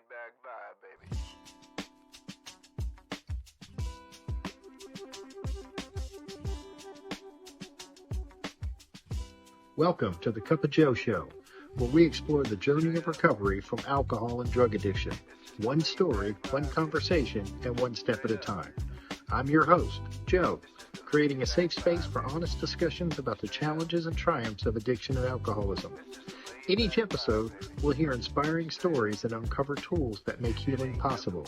back vibe, baby. Welcome to the Cup of Joe Show, where we explore the journey of recovery from alcohol and drug addiction. One story, one conversation, and one step at a time. I'm your host, Joe, creating a safe space for honest discussions about the challenges and triumphs of addiction and alcoholism. In each episode, we'll hear inspiring stories and uncover tools that make healing possible.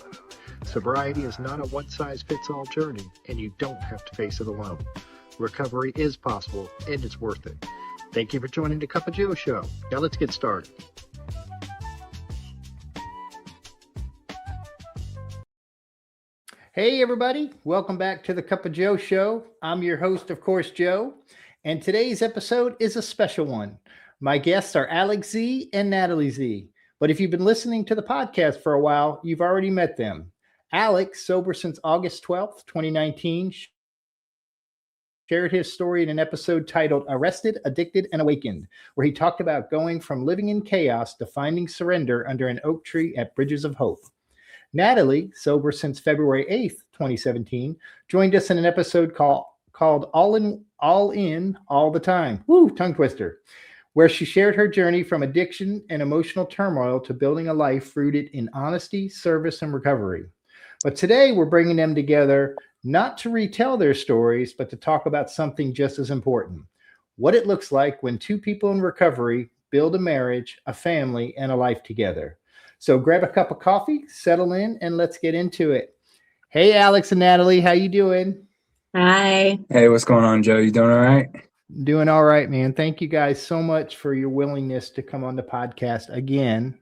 Sobriety is not a one-size-fits-all journey, and you don't have to face it alone. Recovery is possible, and it's worth it. Thank you for joining the Cup of Joe Show. Now let's get started. Hey everybody, welcome back to the Cup of Joe Show. I'm your host, of course, Joe, and today's episode is a special one. My guests are Alex Z and Natalie Z, but if you've been listening to the podcast for a while, you've already met them. Alex, sober since August 12th, 2019, shared his story in an episode titled Arrested, Addicted, and Awakened, where he talked about going from living in chaos to finding surrender under an oak tree at Bridges of Hope. Natalie, sober since February 8th, 2017, joined us in an episode called All In, All the Time. Woo, tongue twister. Where she shared her journey from addiction and emotional turmoil to building a life rooted in honesty, service, and recovery. But today we're bringing them together not to retell their stories, but to talk about something just as important: what it looks like when two people in recovery build a marriage, a family, and a life together. So grab a cup of coffee, settle in, and let's get into it. Hey, Alex and Natalie, how you doing? Hi. Hey, what's going on, Joe? You doing all right? Doing all right, man. Thank you guys so much for your willingness to come on the podcast again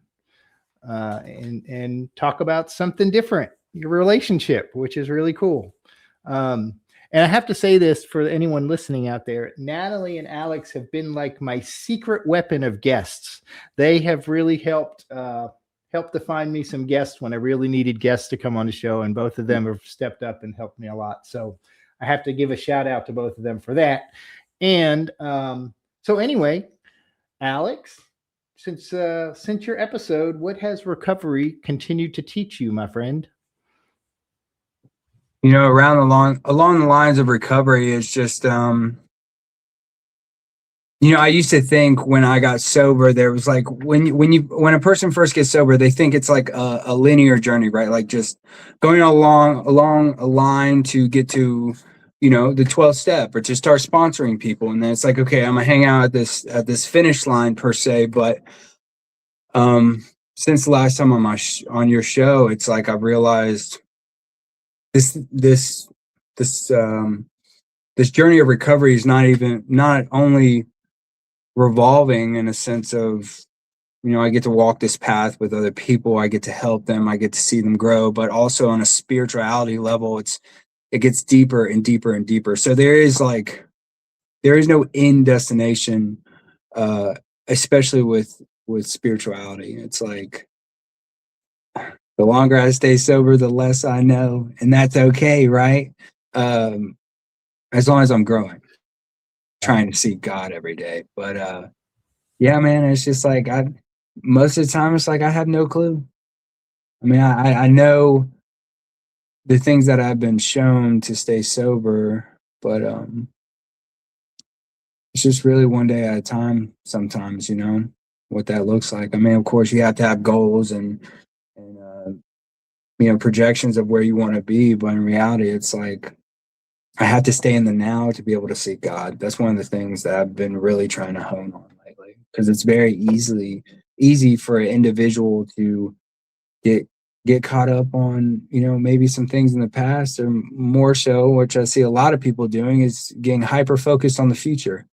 and talk about something different, your relationship, which is really cool. And I have to say this for anyone listening out there: Natalie and Alex have been like my secret weapon of guests. They have really helped to find me some guests when I really needed guests to come on the show, and both of them have stepped up and helped me a lot. So I have to give a shout out to both of them for that. And so anyway, Alex, since your episode, what has recovery continued to teach you, my friend? You know, along the lines of recovery, it's just I used to think when I got sober, there was like when a person first gets sober, they think it's like a linear journey, right? Like just going along a line to get to, the 12th step, or to start sponsoring people. And then it's like, okay, I'm gonna hang out at this finish line per se. But since the last time on your show, it's like I've realized this journey of recovery is not only revolving in a sense of, I get to walk this path with other people, I get to help them, I get to see them grow, but also on a spirituality level, it gets deeper and deeper and deeper. So there is no end destination, especially with spirituality. It's like the longer I stay sober, the less I know, and that's okay, right? As long as I'm growing, trying to seek God every day. But yeah, man, it's just like most of the time it's like I have no clue. I mean, I know the things that I've been shown to stay sober, but it's just really one day at a time sometimes, what that looks like. I mean, of course you have to have goals and projections of where you want to be, but in reality it's like I have to stay in the now to be able to seek God. That's one of the things that I've been really trying to hone on lately, because it's very easy for an individual to get caught up on, maybe some things in the past, or more so, which I see a lot of people doing, is getting hyper focused on the future.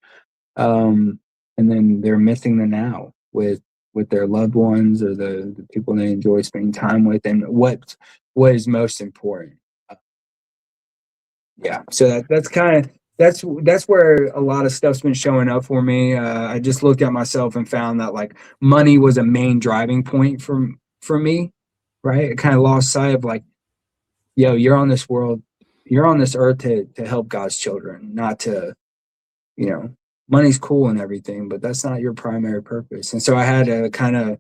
And then they're missing the now with their loved ones, or the people they enjoy spending time with, and what is most important. Yeah, so that's where a lot of stuff's been showing up for me. I just looked at myself and found that like money was a main driving point for me, right? I kind of lost sight of like, you're on this earth to help God's children, not to, money's cool and everything, but that's not your primary purpose. And so I had to kind of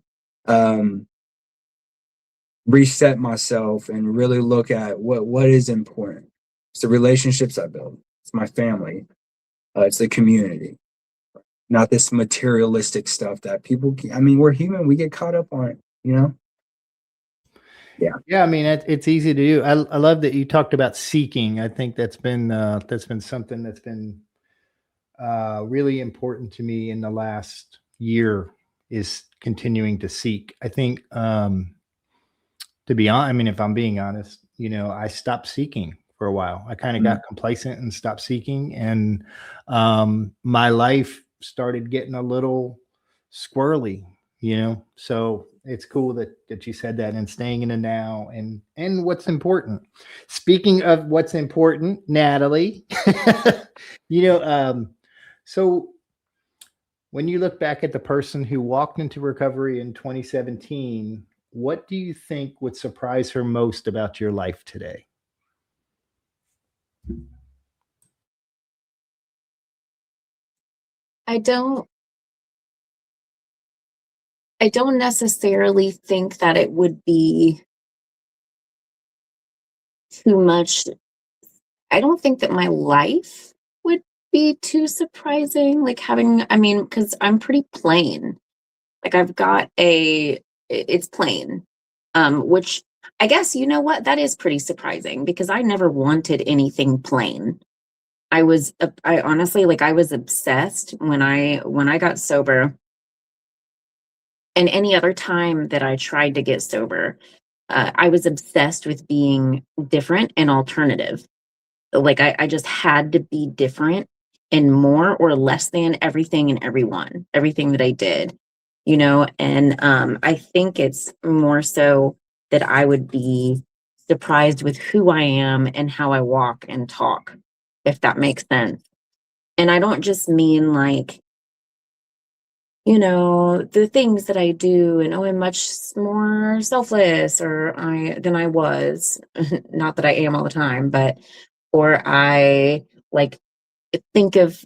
reset myself and really look at what is important. It's the relationships I build. It's my family. It's the community, not this materialistic stuff that people. I mean, we're human. We get caught up on it. You know. Yeah, I mean, it's easy to do. I love that you talked about seeking. I think that's been something that's been really important to me in the last year, is continuing to seek. I think, to be honest, I mean, if I'm being honest, I stopped seeking for a while. I kind of got complacent and stopped seeking, and my life started getting a little squirrely. So it's cool that you said that, and staying in the now, and what's important. Speaking of what's important, Natalie, you know, so when you look back at the person who walked into recovery in 2017, what do you think would surprise her most about your life today? I don't necessarily think that it would be too much. I don't think that my life would be too surprising, like because I'm pretty plain. Like it's plain. Which I guess, you know what, that is pretty surprising, because I never wanted anything plain. I honestly, like, I was obsessed when I got sober, and any other time that I tried to get sober. I was obsessed with being different and alternative. Like, I just had to be different and more or less than everything and everything that I did, and I think it's more so that I would be surprised with who I am and how I walk and talk, if that makes sense. And I don't just mean, like, the things that I do, and I'm much more selfless than I was. Not that I am all the time, but, or I, like, think of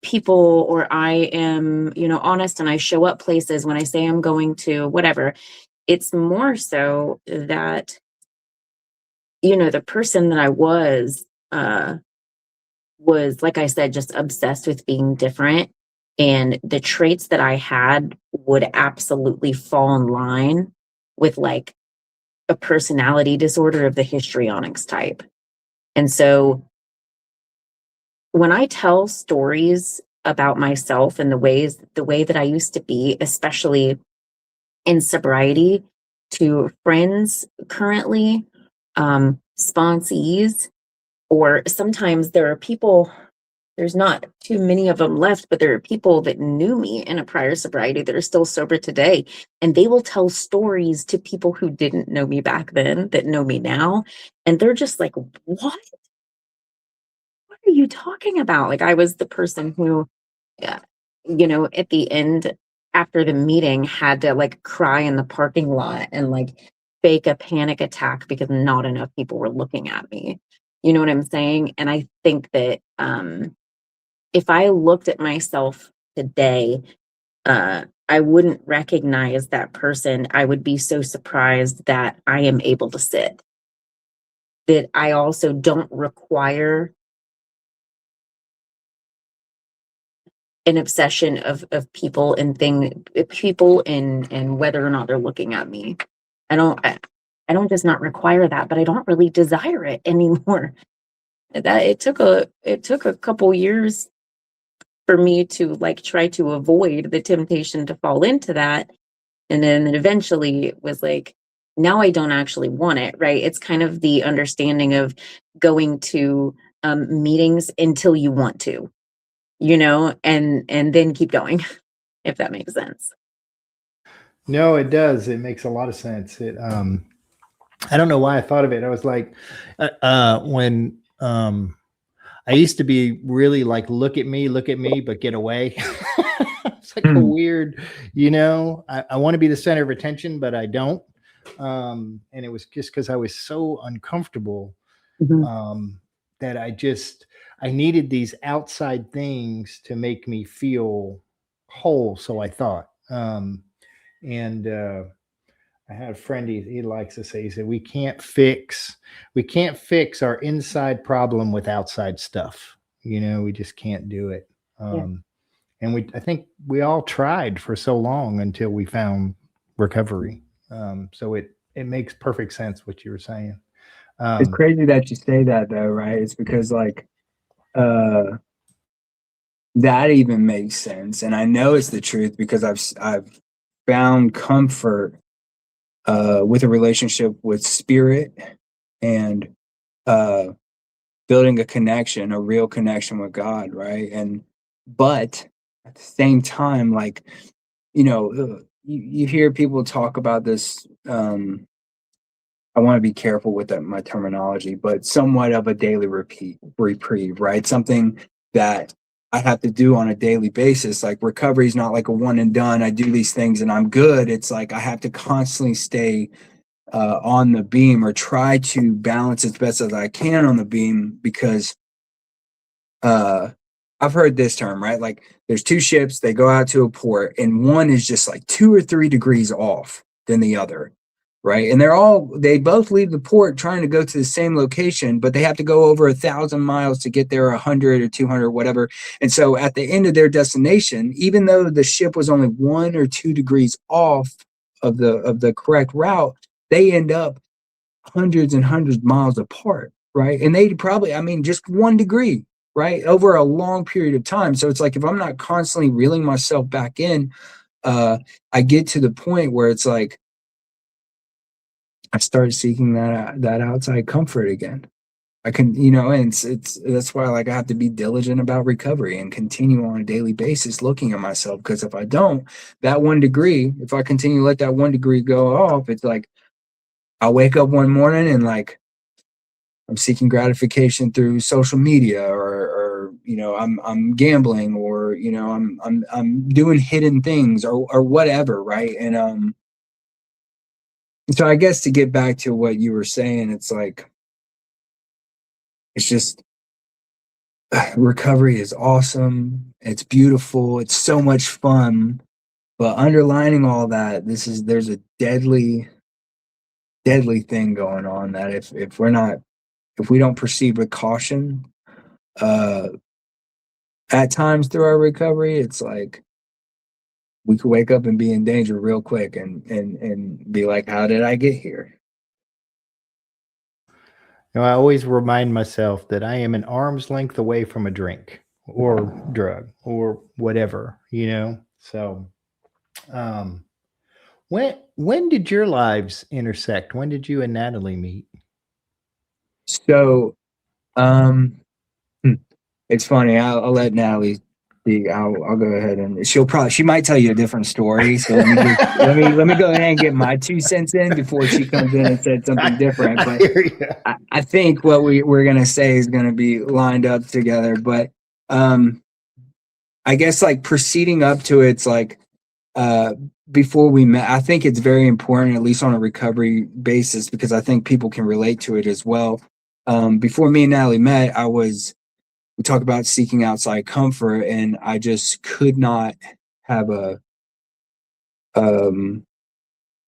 people, or I am, honest, and I show up places when I say I'm going to, whatever. It's more so that, the person that I was, like I said, just obsessed with being different. And the traits that I had would absolutely fall in line with, like, a personality disorder of the histrionics type. And so when I tell stories about myself and the way that I used to be, especially in sobriety, to friends currently, sponsees, or sometimes there are people, there's not too many of them left, but there are people that knew me in a prior sobriety that are still sober today. And they will tell stories to people who didn't know me back then that know me now. And they're just like, what? What are you talking about? Like, I was the person who, uh, at the end, after the meeting, had to, like, cry in the parking lot and, like, fake a panic attack because not enough people were looking at me. You know what I'm saying? And I think that, if I looked at myself today, I wouldn't recognize that person. I would be so surprised that I am able to sit, that I also don't require an obsession of people and whether or not they're looking at me. I don't just not require that, but I don't really desire it anymore. That it took a couple years for me to, like, try to avoid the temptation to fall into that. And then eventually it was like, now I don't actually want it, right? It's kind of the understanding of going to meetings until you want to, and then keep going, if that makes sense. No, it does. It makes a lot of sense. I don't know why I thought of it. I was like, when I used to be really like, look at me, but get away. It's like a weird, I want to be the center of attention, but I don't. And it was just because I was so uncomfortable, that I needed these outside things to make me feel whole. So I thought, and I had a friend, he likes to say, he said, we can't fix our inside problem with outside stuff. We just can't do it. Yeah. And I think we all tried for so long until we found recovery. So it makes perfect sense what you were saying. It's crazy that you say that though, right? It's because like that even makes sense, and I know it's the truth because I've found comfort with a relationship with spirit and uh, building a real connection with God, right? But at the same time, like you hear people talk about this. I want to be careful with my terminology, but somewhat of a daily reprieve, right? Something that I have to do on a daily basis. Like recovery is not like a one and done. I do these things and I'm good. It's like I have to constantly stay on the beam or try to balance as best as I can on the beam because I've heard this term, right? Like there's two ships, they go out to a port, and one is just like 2 or 3 degrees off than the other, right? And they both leave the port trying to go to the same location, but they have to go over 1,000 miles to get there, 100 or 200, whatever. And so at the end of their destination, even though the ship was only 1 or 2 degrees off of the correct route, they end up hundreds and hundreds of miles apart, right? And they probably, I mean, just 1 degree, right, over a long period of time. So it's like if I'm not constantly reeling myself back in, I get to the point where it's like I start seeking that outside comfort again. I can, and it's that's why like I have to be diligent about recovery and continue on a daily basis looking at myself, because if I don't, that 1 degree, if I continue to let that 1 degree go off, it's like I'll wake up one morning and like I'm seeking gratification through social media, or I'm gambling, or I'm doing hidden things, or whatever, right? And so I guess to get back to what you were saying, it's like it's just recovery is awesome. It's beautiful. It's so much fun. But underlining all that, there's a deadly, deadly thing going on that if we don't proceed with caution, uh, at times through our recovery, it's like we could wake up and be in danger real quick and be like, how did I get here? I always remind myself that I am an arm's length away from a drink or drug or whatever, So, when did your lives intersect? When did you and Natalie meet? So, it's funny. I'll let Natalie speak. I'll go ahead and she might tell you a different story. So let me go ahead and get my 2 cents in before she comes in and said something different. But I think what we're gonna say is gonna be lined up together. But I guess like proceeding up to it, it's like before we met, I think it's very important, at least on a recovery basis, because I think people can relate to it as well. Before me and Natalie met, we talk about seeking outside comfort, and I just could not have a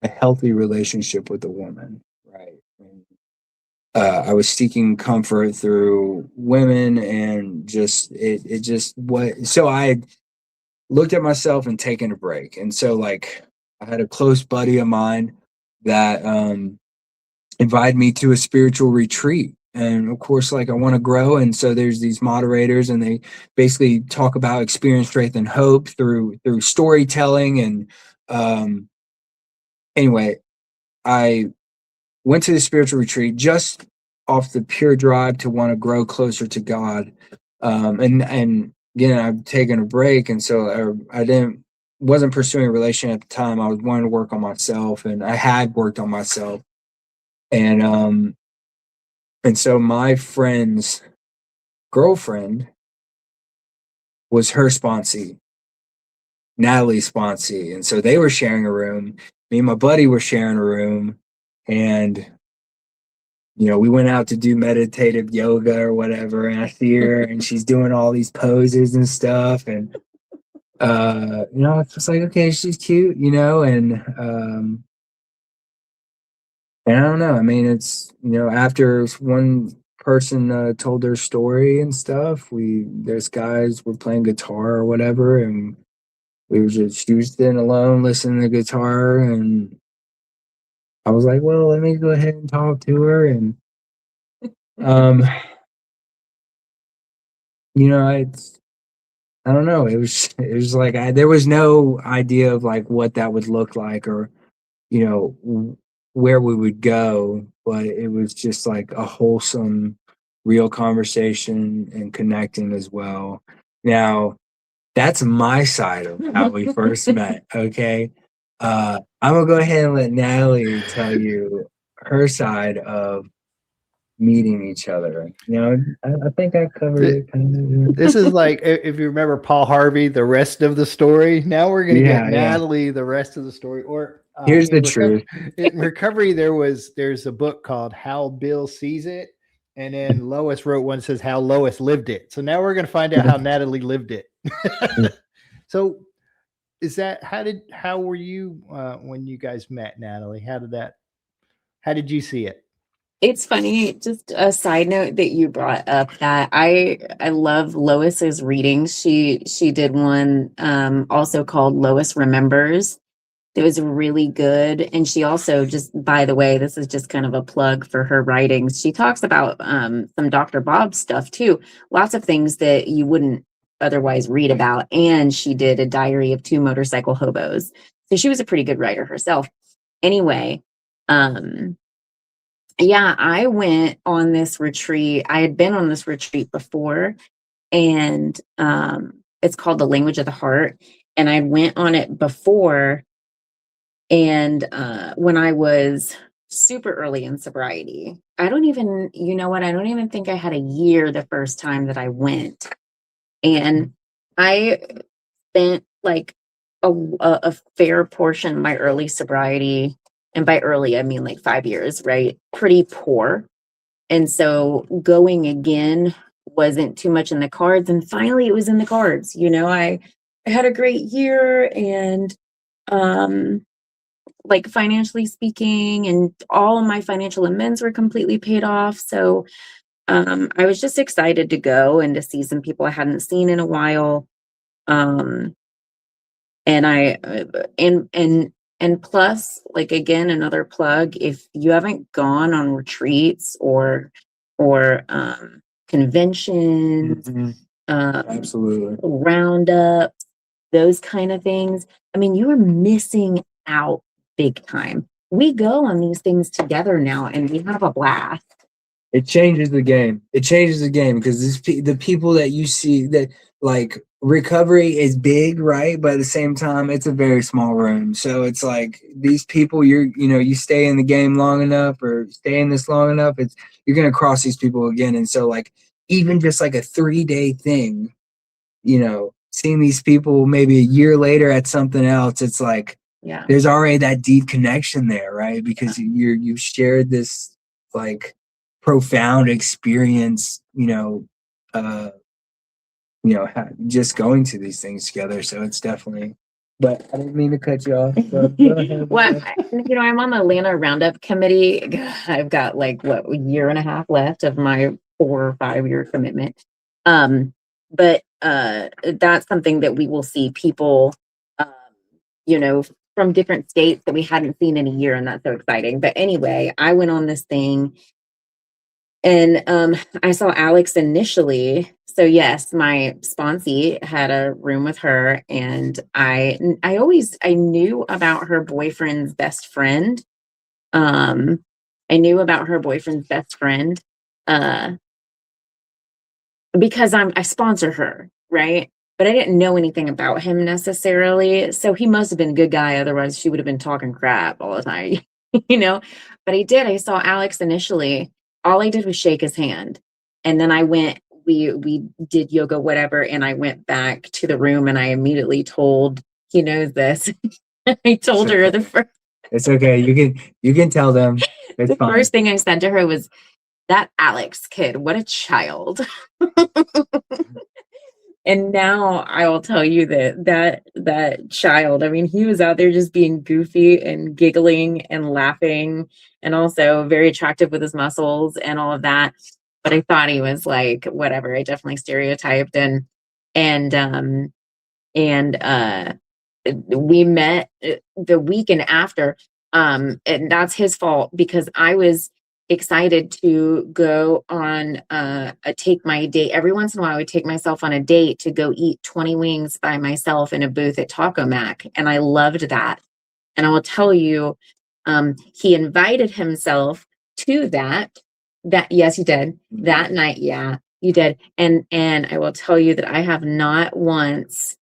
healthy relationship with a woman, right? And, I was seeking comfort through women, and it just what. So I had looked at myself and taken a break, and so like I had a close buddy of mine that invited me to a spiritual retreat. And of course, like I want to grow. And so there's these moderators, and they basically talk about experience, strength, and hope through storytelling. And anyway, I went to the spiritual retreat just off the pure drive to want to grow closer to God. And again, I've taken a break. And so I wasn't pursuing a relationship at the time. I was wanting to work on myself, and I had worked on myself. And so my friend's girlfriend was her sponsee, Natalie's sponsee. And so they were sharing a room. Me and my buddy were sharing a room. And, we went out to do meditative yoga or whatever. And I see her and she's doing all these poses and stuff. And, it's just like, okay, she's cute, and And I don't know. I mean, it's, after one person told their story and stuff, there's guys were playing guitar or whatever, and she was sitting alone listening to guitar, and I was like, well, let me go ahead and talk to her. And, um, I don't know. It was like, there was no idea of like what that would look like, or, where we would go, but it was just like a wholesome, real conversation and connecting as well. Now, that's my side of how we first met. Okay. I'm gonna go ahead and let Natalie tell you her side of meeting each other. I think I covered it kind of. This is like, if you remember Paul Harvey, the rest of the story. Now we're going to get Natalie the rest of the story. Or here's the truth. In Recovery, there's a book called How Bill Sees It, and then Lois wrote one that says How Lois Lived It. So now we're going to find out how Natalie lived it. So how were you when you guys met, Natalie? How did you see it? It's funny, just a side note that you brought up, that I love Lois's readings. She did one also called Lois Remembers. It was really good. And she also, just by the way, this is just kind of a plug for her writings. She talks about some Dr. Bob stuff too. Lots of things that you wouldn't otherwise read about. And she did a diary of 2 motorcycle hobos. So she was a pretty good writer herself. Anyway, yeah, I went on this retreat. I had been on this retreat before, and it's called The Language of the Heart. And I went on it before, and when I was super early in sobriety. I don't even think I had a year the first time that I went. And I spent like a fair portion of my early sobriety, and by early, I mean like 5 years, right? Pretty poor. And so going again wasn't too much in the cards. And finally it was in the cards. I had a great year, and like financially speaking, and all of my financial amends were completely paid off. So I was just excited to go and to see some people I hadn't seen in a while. And I and plus, like, again, another plug, if you haven't gone on retreats or conventions, Absolutely, roundups, those kind of things, I mean, you are missing out big time. We go on these things together now, and we have a blast. It changes the game. Because the people that you see, that like, recovery is big, right? But at the same time, it's a very small room. So it's like these people, you stay in the game long enough, or stay in this long enough, you're gonna cross these people again. And so, like, even just like a 3-day thing, seeing these people maybe a year later at something else, it's like, yeah, there's already that deep connection there, right? Because you've shared this like profound experience, just going to these things together. So it's definitely, but I didn't mean to cut you off. So go ahead. Well, I'm on the Atlanta Roundup committee. I've got like a year and a half left of my 4 or 5 year commitment. But that's something that we will see people, from different states that we hadn't seen in a year, and that's so exciting. But anyway, I went on this thing, and I saw Alex initially. So yes, my sponsee had a room with her, and I knew about her boyfriend's best friend. Because I sponsor her, right? But I didn't know anything about him necessarily. So he must have been a good guy. Otherwise, she would have been talking crap all the time, But I saw Alex initially. All I did was shake his hand. And then we did yoga, whatever. And I went back to the room, and I immediately told, he knows this. I told her the first. It's okay. You can tell them. It's fine. First thing I said to her was, "That Alex kid, what a child." And now I will tell you that child, I mean, he was out there just being goofy and giggling and laughing, and also very attractive with his muscles and all of that. But I thought he was like, whatever. I definitely stereotyped, and and we met the weekend after, and that's his fault, because I was excited to go on a take my date. Every once in a while I would take myself on a date to go eat 20 wings by myself in a booth at Taco Mac, and I loved that. And I will tell you, he invited himself to that yes, you did that night. Yeah, you did. And I will tell you that I have not once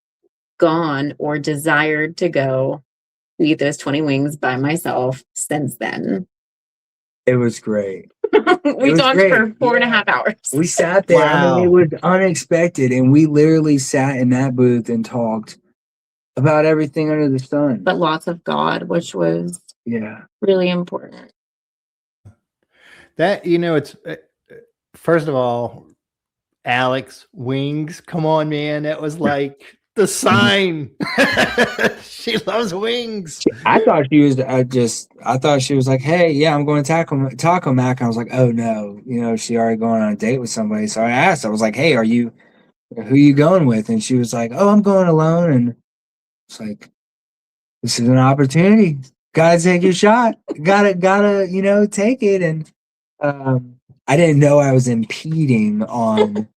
gone or desired to go eat those 20 wings by myself since then. It was great. We was talked great. for 4.5 Yeah. hours. We sat there. I mean, it Wow. was unexpected, and we literally sat in that booth and talked about everything under the sun. But lots of God, which was Yeah. really important. That, it's first of all, Alex, wings. Come on, man. That was like the sign. She loves wings. I thought she was. I thought she was like, "Hey, yeah, I'm going to Taco Mac." I was like, "Oh no, she already going on a date with somebody." So I asked. I was like, "Hey, who are you going with?" And she was like, "Oh, I'm going alone." And it's like, this is an opportunity. Gotta take your shot. Gotta, take it. And I didn't know I was impeding on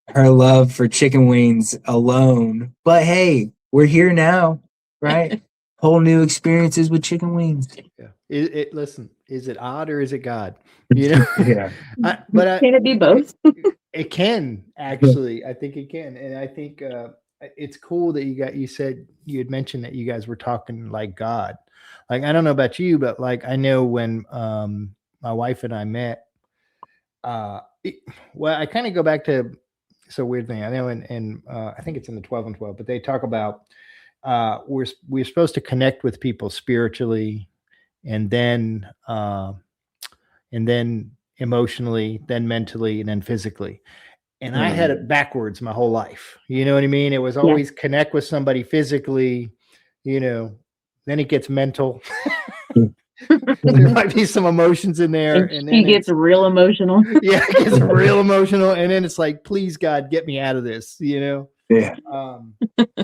her love for chicken wings alone. But hey, we're here now, right? Whole new experiences with chicken wings. Yeah. Listen, is it odd or is it God? Yeah. Can it be both? It can actually. I think it can, and I think it's cool that you said you had mentioned that you guys were talking like God. Like, I don't know about you, but like I know when my wife and I met. Well, I kind of go back to a weird thing. I know, and I think it's in the 12 and 12, but they talk about we're supposed to connect with people spiritually, and then emotionally, then mentally, and then physically. And I had it backwards my whole life. You know what I mean? It was always connect with somebody physically, then it gets mental. There might be some emotions in there, and then he gets real emotional. Yeah, it gets real emotional, and then it's like, please God, get me out of this. Yeah.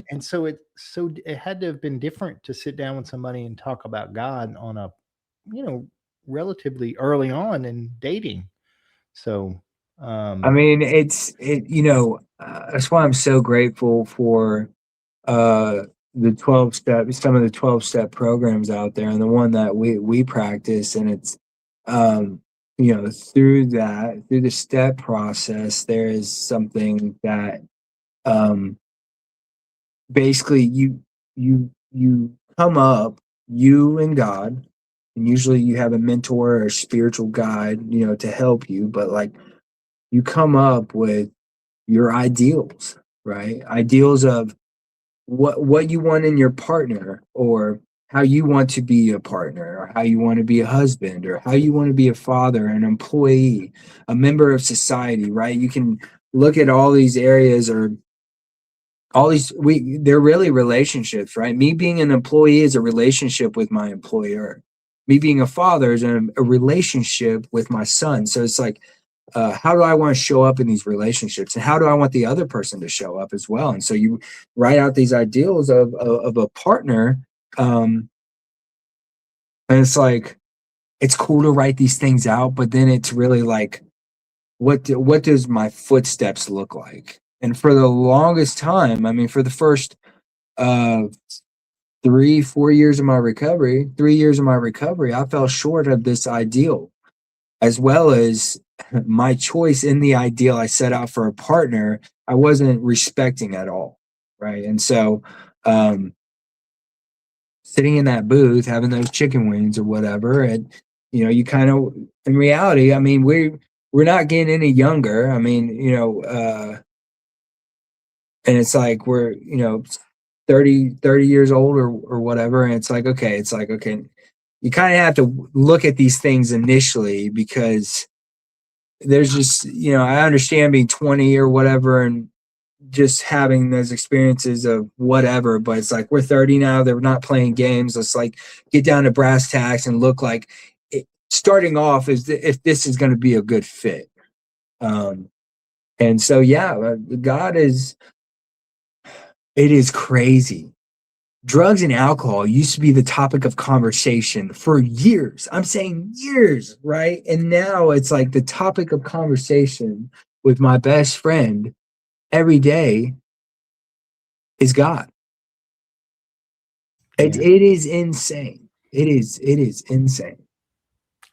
And so it had to have been different to sit down with somebody and talk about God on a, relatively early on in dating. So, I mean, that's why I'm so grateful for the 12-step, some of the 12-step programs out there, and the one that we practice. And it's through the step process, there is something that basically you come up, you and God, and usually you have a mentor or a spiritual guide, to help you, but like you come up with your ideals, right? Ideals of what you want in your partner, or how you want to be a partner, or how you want to be a husband, or how you want to be a father, an employee, a member of society, right? You can look at all these areas, or all these they're really relationships, right? Me being an employee is a relationship with my employer. Me being a father is a relationship with my son. So it's like, how do I want to show up in these relationships, and how do I want the other person to show up as well? And so you write out these ideals of a partner, and it's like, it's cool to write these things out, but then it's really like, what does my footsteps look like? And for the longest time, I mean, for the first 3 years of my recovery, I fell short of this ideal, as well as my choice in the ideal I set out for a partner, I wasn't respecting at all. Right. And so, sitting in that booth, having those chicken wings or whatever, and, you kind of, in reality, I mean, we're not getting any younger. I mean, and it's like, we're, 30 years old or whatever. And it's like, okay, you kind of have to look at these things initially, because there's just, I understand being 20 or whatever, and just having those experiences of whatever, but it's like, we're 30 now, they're not playing games. Let's like get down to brass tacks and look like it, starting off is if this is going to be a good fit. And so, yeah, God is, it is crazy. Drugs and alcohol used to be the topic of conversation for years. I'm saying years, right? And now it's like the topic of conversation with my best friend every day is God. It is insane. It is insane.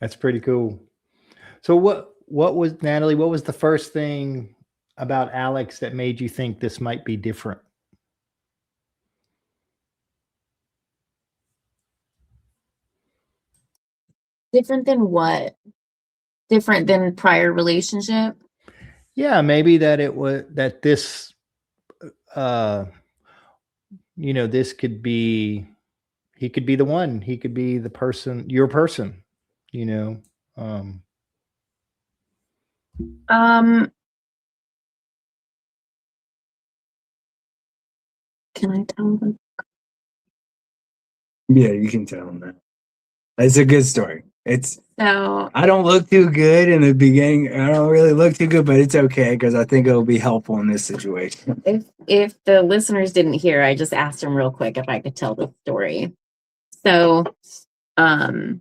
That's pretty cool. So what was, Natalie, what was the first thing about Alex that made you think this might be different? Different than what? Different than prior relationship? Yeah, maybe that it was that this this could be, he could be the one, he could be the person, your person, you know. Can I tell them? Yeah, you can tell them that. It's a good story. It's So I don't look too good in the beginning. I don't really look too good, but it's okay because I think it'll be helpful in this situation. if the listeners didn't hear, I just asked him real quick if I could tell the story. So, both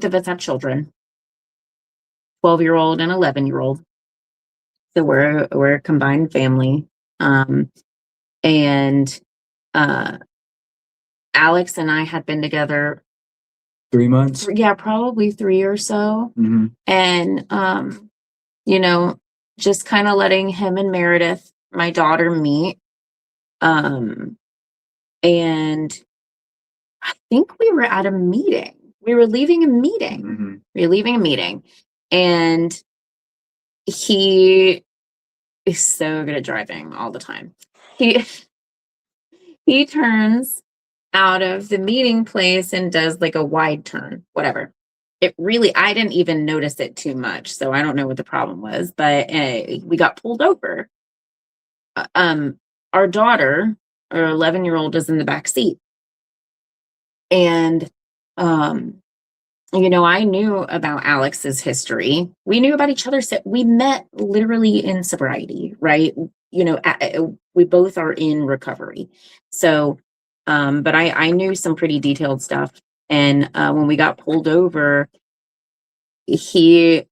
of us have children, 12-year-old and 11-year-old. So we're a combined family. And Alex and I had been together 3 months. yeah, probably 3 or so. Mm-hmm. And just kind of letting him and Meredith, my daughter, meet. And I think we were at a meeting. We were leaving a meeting. Mm-hmm. We were leaving a meeting. And he is so good at driving all the time. He turns out of the meeting place and does like a wide turn, whatever. I didn't even notice it too much. So I don't know what the problem was, but we got pulled over. Our daughter, our 11-year-old, is in the back seat. And, I knew about Alex's history. We knew about each other. We met literally in sobriety, right? We both are in recovery. So, but I knew some pretty detailed stuff. And when we got pulled over, I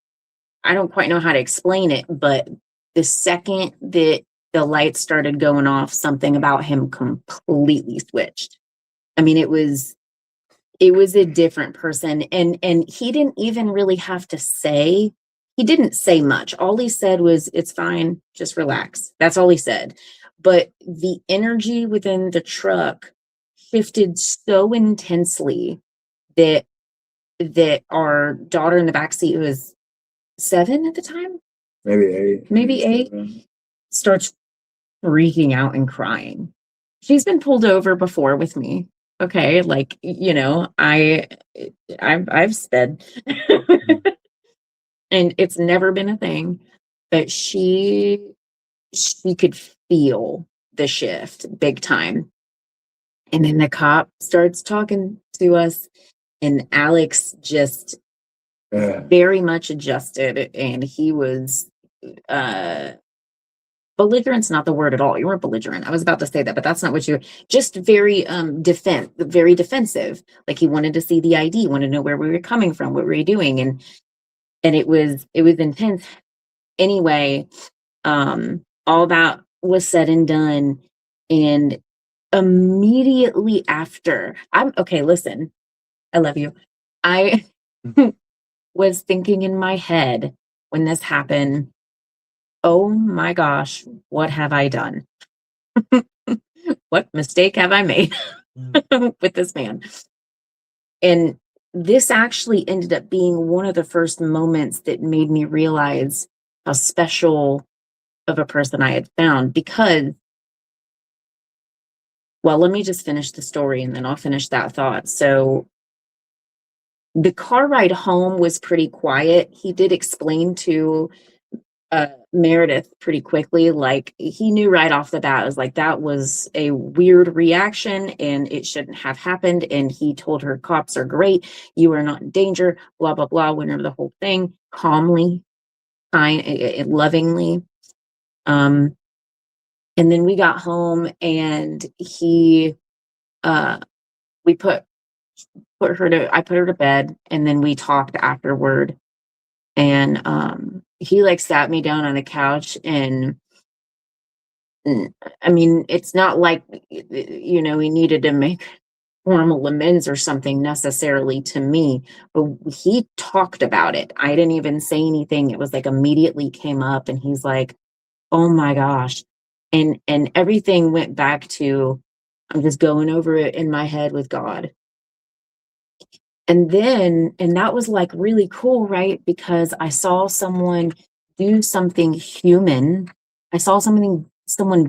don't quite know how to explain it, but the second that the lights started going off, something about him completely switched. I mean, it was a different person. And he didn't even really have to say, he didn't say much. All he said was, "It's fine, just relax." That's all he said. But the energy within the truck shifted so intensely that our daughter in the backseat, who was 7 at the time, maybe 8, starts freaking out and crying. She's been pulled over before with me. Okay, like, I've sped and it's never been a thing, but she could feel the shift big time. And then the cop starts talking to us, and Alex just very much adjusted, and he was belligerent's not the word at all. You weren't belligerent. I was about to say that, but that's not what you were. Just very very defensive. Like, he wanted to see the ID, wanted to know where we were coming from, what were we doing, and it was intense. Anyway, all that was said and done, and immediately after, listen, I love you. I was thinking in my head when this happened, oh my gosh, what have I done? What mistake have I made with this man? And this actually ended up being one of the first moments that made me realize how special of a person I had found, because, well, let me just finish the story and then I'll finish that thought. So the car ride home was pretty quiet. He did explain to Meredith pretty quickly. Like, he knew right off the bat, it was like, that was a weird reaction and it shouldn't have happened. And he told her, cops are great, you are not in danger, blah blah blah, went over the whole thing calmly, kind, lovingly. And then we got home and he we I put her to bed, and then we talked afterward. And he like sat me down on the couch, and I mean, it's not like, he needed to make formal amends or something necessarily to me, but he talked about it. I didn't even say anything. It was like immediately came up, and he's like, oh my gosh. And everything went back to, I'm just going over it in my head with God. And that was like really cool, right? Because I saw someone do something human. I saw someone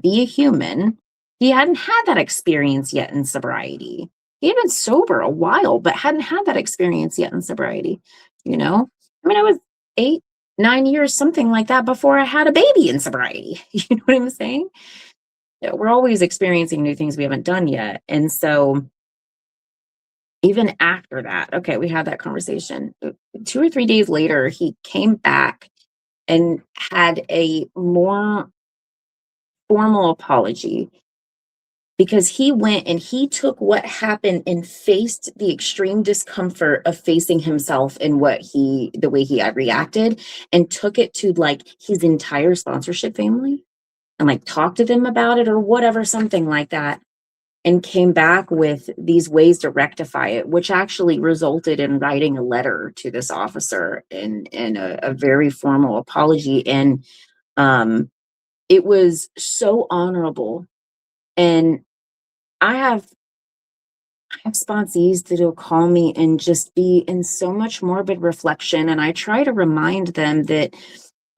be a human. He hadn't had that experience yet in sobriety. He had been sober a while, but hadn't had that experience yet in sobriety. I mean, I was 8, 9 years, something like that, before I had a baby in sobriety. You know what I'm saying? We're always experiencing new things we haven't done yet. And so even after that, okay, we had that conversation. 2 or 3 days later, he came back and had a more formal apology, because he went and he took what happened and faced the extreme discomfort of facing himself and the way he had reacted, and took it to like his entire sponsorship family and like talked to them about it or whatever, something like that. And came back with these ways to rectify it, which actually resulted in writing a letter to this officer and a very formal apology. And it was so honorable. And I have sponsees that'll call me and just be in so much morbid reflection. And I try to remind them that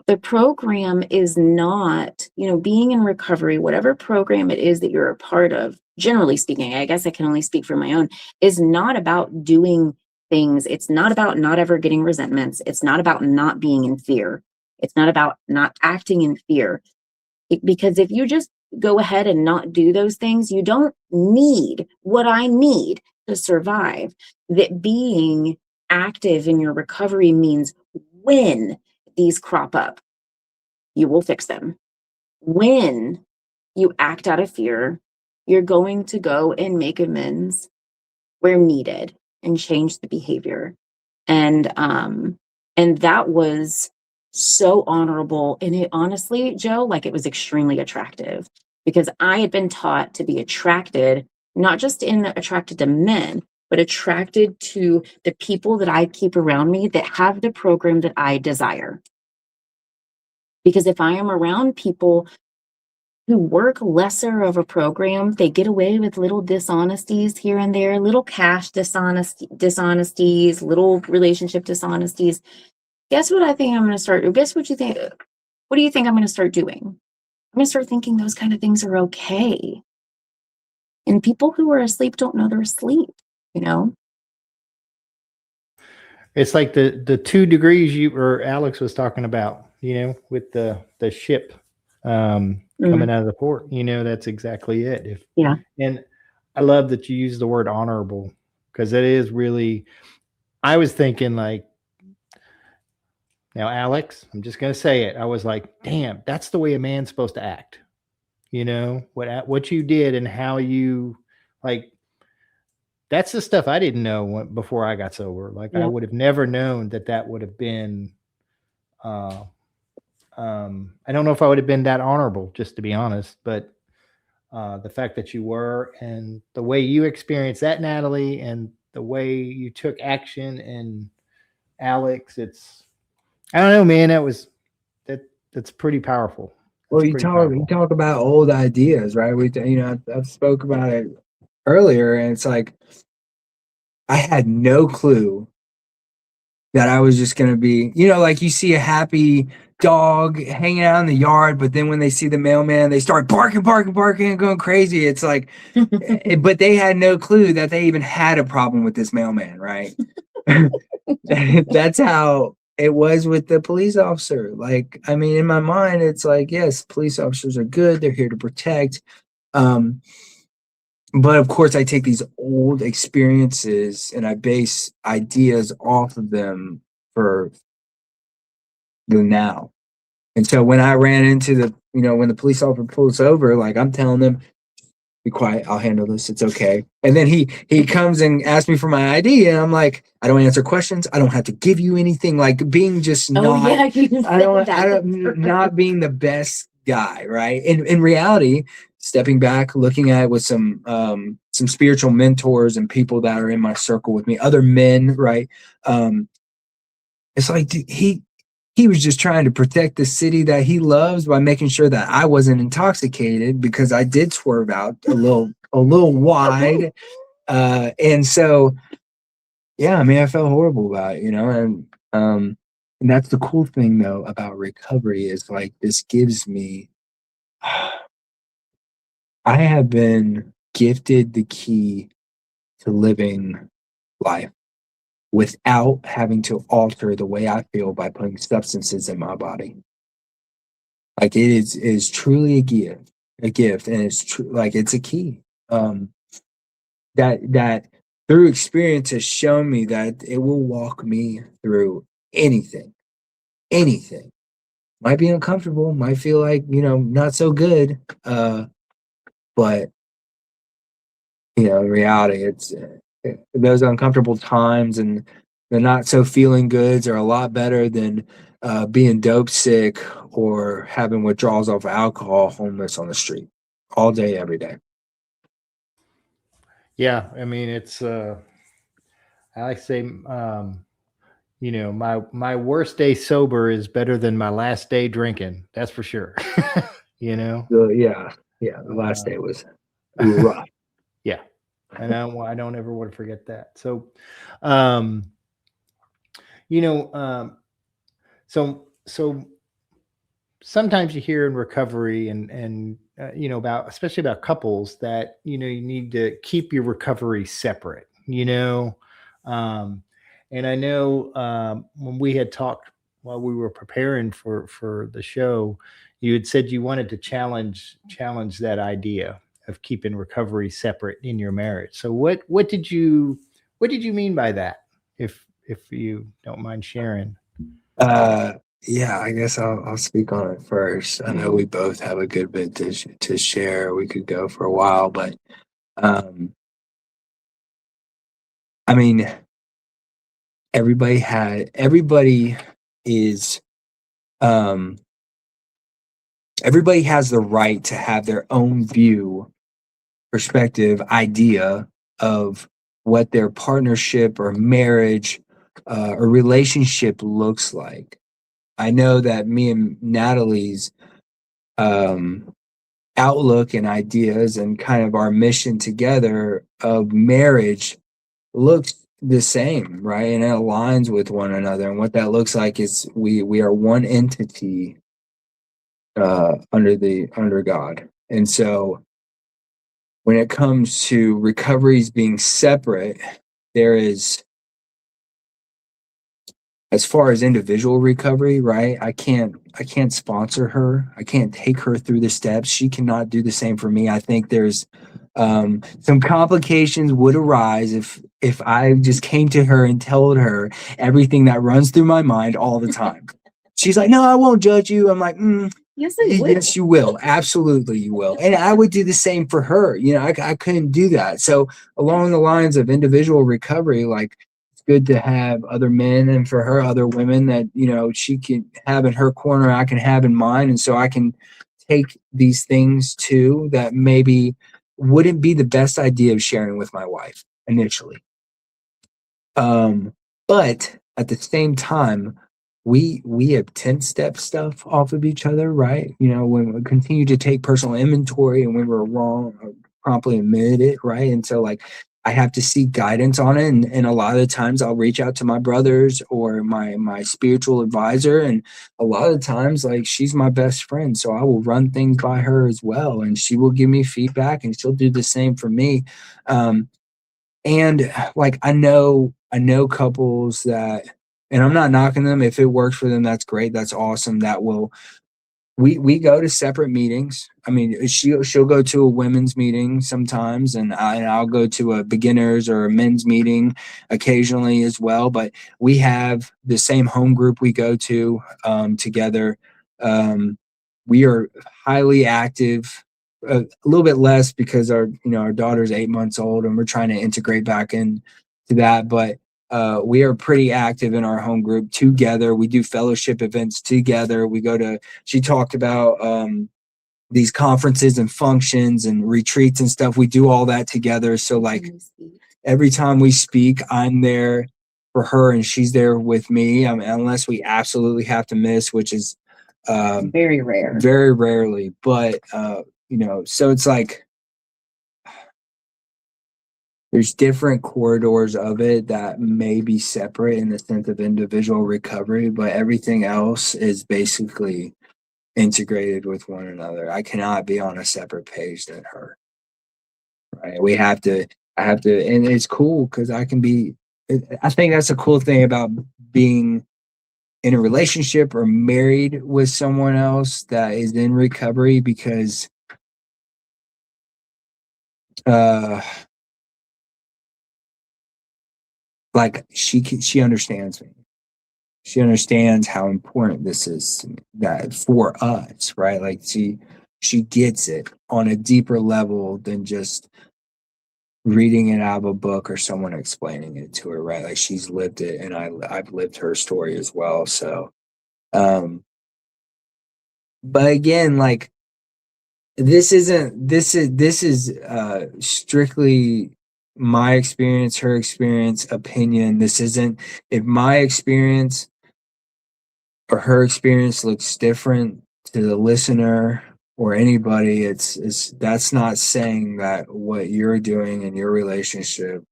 the program is not, being in recovery, whatever program it is that you're a part of, generally speaking, I guess I can only speak for my own, is not about doing things. It's not about not ever getting resentments. It's not about not being in fear. It's not about not acting in fear. Because if you just go ahead and not do those things, you don't need what I need to survive. That being active in your recovery means when these crop up, you will fix them. When you act out of fear, you're going to go and make amends where needed and change the behavior. And that was so honorable. And it honestly, Joe, like, it was extremely attractive, because I had been taught to be attracted, not just attracted to men, but attracted to the people that I keep around me that have the program that I desire. Because if I am around people who work lesser of a program, they get away with little dishonesties here and there, little cash dishonesties, little relationship dishonesties. Guess what I think I'm going to start? Guess what you think? What do you think I'm going to start doing? I'm going to start thinking those kind of things are okay. And people who are asleep don't know they're asleep, It's like the 2 degrees Alex was talking about, with the ship coming out of the port. That's exactly it. And I love that you use the word honorable, because it is really, I was thinking like, now, Alex, I'm just going to say it. I was like, damn, that's the way a man's supposed to act. What you did and how you, like, that's the stuff I didn't know before I got sober. Like, I would have never known that would have been, I don't know if I would have been that honorable, just to be honest, but the fact that you were, and the way you experienced that, Natalie, and the way you took action, and Alex, I don't know, man, that's pretty powerful. Well, you talk about old ideas, right? I've spoke about it earlier, and it's like, I had no clue that I was just going to be, like, you see a happy dog hanging out in the yard, but then when they see the mailman, they start barking and going crazy. It's like, but they had no clue that they even had a problem with this mailman, right? That's how it was with the police officer. Like, I mean, in my mind, it's like, yes, police officers are good. They're here to protect. Um, but of course, I take these old experiences and I base ideas off of them for the now. And so when I ran into when the police officer pulls over, like I'm telling them, be quiet, I'll handle this. It's okay. And then he comes and asks me for my ID, and I'm like, I don't answer questions. I don't have to give you anything. Like being just not. Oh yeah, you I don't. said I that. don't. Not being the best guy, right? In reality, stepping back, looking at it with some spiritual mentors and people that are in my circle with me, other men, right? It's like dude, he was just trying to protect the city that he loves by making sure that I wasn't intoxicated because I did swerve out a little wide. And so, yeah, I mean, I felt horrible about it, and that's the cool thing though about recovery is like this gives me, I have been gifted the key to living life without having to alter the way I feel by putting substances in my body. Like it is truly a gift, and it's true. Like it's a key. That through experience has shown me that it will walk me through anything. Anything might be uncomfortable, might feel like not so good, but in reality, it's those uncomfortable times and the not so feeling goods are a lot better than being dope sick or having withdrawals off of alcohol, homeless on the street all day, every day. Yeah, I mean, it's I like to say, my worst day sober is better than my last day drinking. That's for sure. So, yeah, the last day was rough. Yeah, and I don't ever want to forget that. So, um, so sometimes you hear in recovery and about, especially about couples, that you need to keep your recovery separate. And I know when we had talked while we were preparing for the show, you had said you wanted to challenge that idea of keeping recovery separate in your marriage. So what did you mean by that? If you don't mind sharing. Yeah, I guess I'll speak on it first. I know we both have a good bit to share. We could go for a while, but I mean, everybody is everybody has the right to have their own view, perspective, idea of what their partnership or marriage or relationship looks like. I know that me and Natalie's outlook and ideas and kind of our mission together of marriage looks the same, right? And it aligns with one another. And what that looks like is we are one entity under God. And so when it comes to recoveries being separate, there is, as far as individual recovery, right? I can't sponsor her. I can't take her through the steps. She cannot do the same for me. I think there's some complications would arise if I just came to her and told her everything that runs through my mind all the time. She's like, "No, I won't judge you." I'm like, Yes, I will. "Yes, you will. Absolutely, you will." And I would do the same for her. I couldn't do that. So along the lines of individual recovery, like it's good to have other men, and for her, other women that she can have in her corner, I can have in mine, and so I can take these things too that maybe wouldn't be the best idea of sharing with my wife initially. But at the same time, we have 10-step stuff off of each other, right? When we continue to take personal inventory and when we're wrong, promptly admit it, right? And so like I have to seek guidance on it. And a lot of the times I'll reach out to my brothers or my spiritual advisor. And a lot of the times, like she's my best friend. So I will run things by her as well. And she will give me feedback and she'll do the same for me. And like I know couples that and I'm not knocking them. If it works for them, that's great. That's awesome. That will, we go to separate meetings. I mean, she'll go to a women's meeting sometimes, and I'll go to a beginners or a men's meeting occasionally as well. But we have the same home group we go to together. We are highly active. A little bit less because our daughter's 8 months old, and we're trying to integrate back into that. But we are pretty active in our home group together. We do fellowship events together. She talked about these conferences and functions and retreats and stuff. We do all that together. So like every time we speak, I'm there for her and she's there with me. I mean, unless we absolutely have to miss, which is very rare, very rarely. But so it's like there's different corridors of it that may be separate in the sense of individual recovery, but everything else is basically integrated with one another. I cannot be on a separate page than her. Right? I have to, and it's cool because I think that's a cool thing about being in a relationship or married with someone else that is in recovery, because like she understands me. She understands how important this is that for us, right? Like she gets it on a deeper level than just reading it out of a book or someone explaining it to her, right? Like she's lived it, and I've lived her story as well. So, but again, like this is strictly my experience, her experience, opinion. This isn't, if my experience or her experience looks different to the listener or anybody, it's that's not saying that what you're doing in your relationship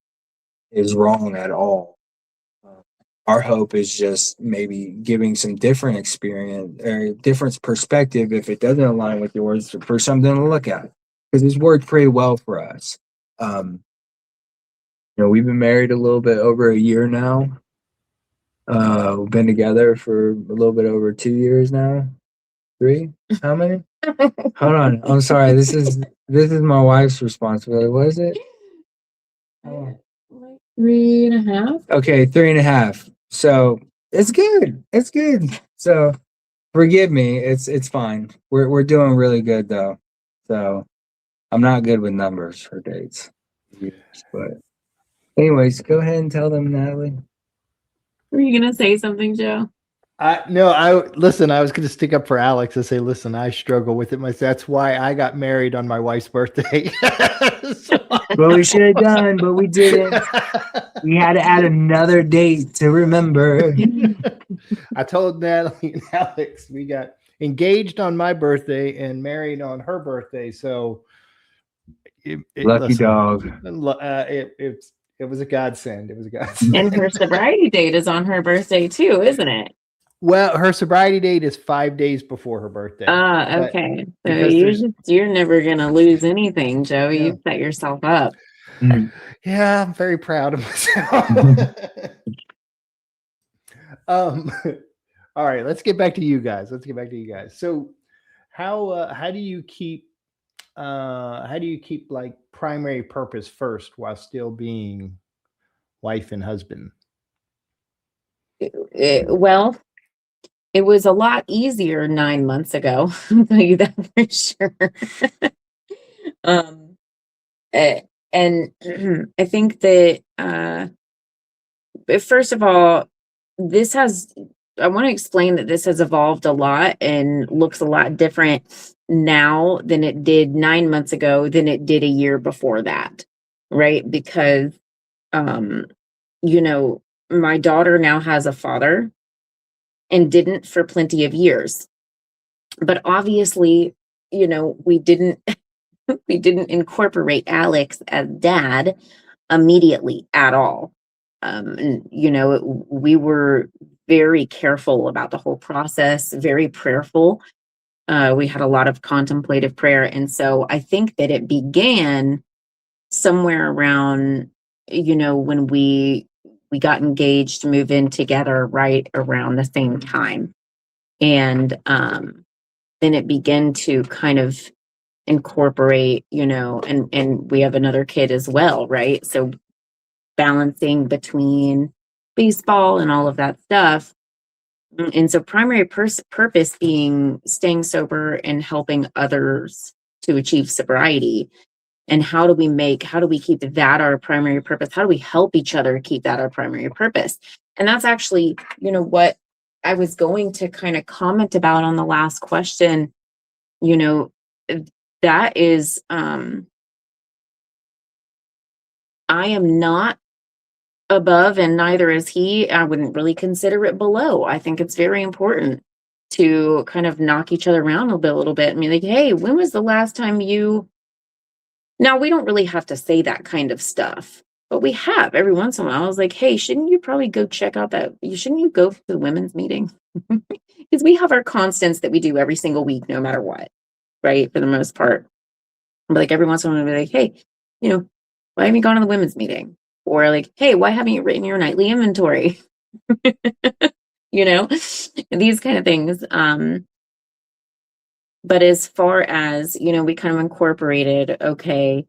is wrong at all. Our hope is just maybe giving some different experience or different perspective if it doesn't align with yours, for something to look at, because it's worked pretty well for us. We've been married a little bit over a year now. We've been together for a little bit over 2 years now. 3? How many? Hold on. I'm sorry. This is my wife's responsibility. What is it? like 3.5. Okay, 3.5. So it's good. It's good. So forgive me. It's fine. We're doing really good though. So I'm not good with numbers for dates. But anyways, go ahead and tell them, Natalie. Were you gonna say something, Joe? I was going to stick up for Alex and say, listen, I struggle with it myself. That's why I got married on my wife's birthday. Well, we should have done, but we didn't. We had to add another date to remember. I told Natalie and Alex we got engaged on my birthday and married on her birthday. So lucky dog. It was a godsend. It was a godsend. And her sobriety date is on her birthday too, isn't it? Well, her sobriety date is 5 days before her birthday. Okay. So you're never gonna lose anything, Joe. Yeah. You set yourself up. Yeah, I'm very proud of myself. All right, let's get back to you guys. So how do you keep like primary purpose first while still being wife and husband? Well, it was a lot easier 9 months ago. I'll tell you that for sure. And I think that first of all, I want to explain that this has evolved a lot and looks a lot different now than it did 9 months ago, than it did a year before that, right? Because, my daughter now has a father and didn't for plenty of years. But obviously, we didn't incorporate Alex as dad immediately at all. We were very careful about the whole process, very prayerful. We had a lot of contemplative prayer. And so I think that it began somewhere around, when we we got engaged to move in together right around the same time. And then it began to kind of incorporate, and we have another kid as well, right? So balancing between baseball and all of that stuff. And so primary purpose being staying sober and helping others to achieve sobriety. And how do we keep that our primary purpose? How do we help each other keep that our primary purpose? And that's actually, what I was going to kind of comment about on the last question. That is, I am not above and neither is he. I wouldn't really consider it below. I think it's very important to kind of knock each other around a little bit and be like, hey, when was the last time you... Now, we don't really have to say that kind of stuff, but we have every once in a while. I was like, hey, shouldn't you probably go check out shouldn't you go to the women's meeting? Because we have our constants that we do every single week, no matter what, right? For the most part. But like every once in a while, I'll be like, hey, why haven't you gone to the women's meeting? Or like, hey, why haven't you written your nightly inventory? These kind of things. But as far as, we kind of incorporated, okay,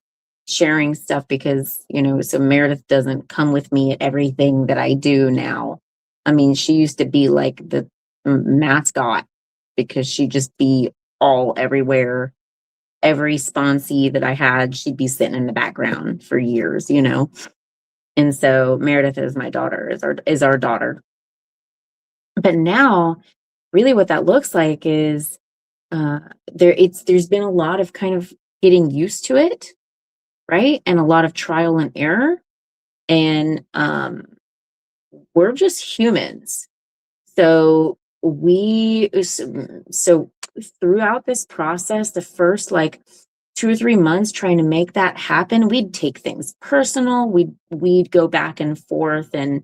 sharing stuff because, so Meredith doesn't come with me at everything that I do now. I mean, she used to be like the mascot because she'd just be all everywhere. Every sponsee that I had, she'd be sitting in the background for years, And so Meredith is my daughter, is our daughter. But now, really what that looks like is there's been a lot of kind of getting used to it, right? And a lot of trial and error. And we're just humans. So throughout this process, the first like 2 or 3 months trying to make that happen, we'd take things personal. We'd go back and forth and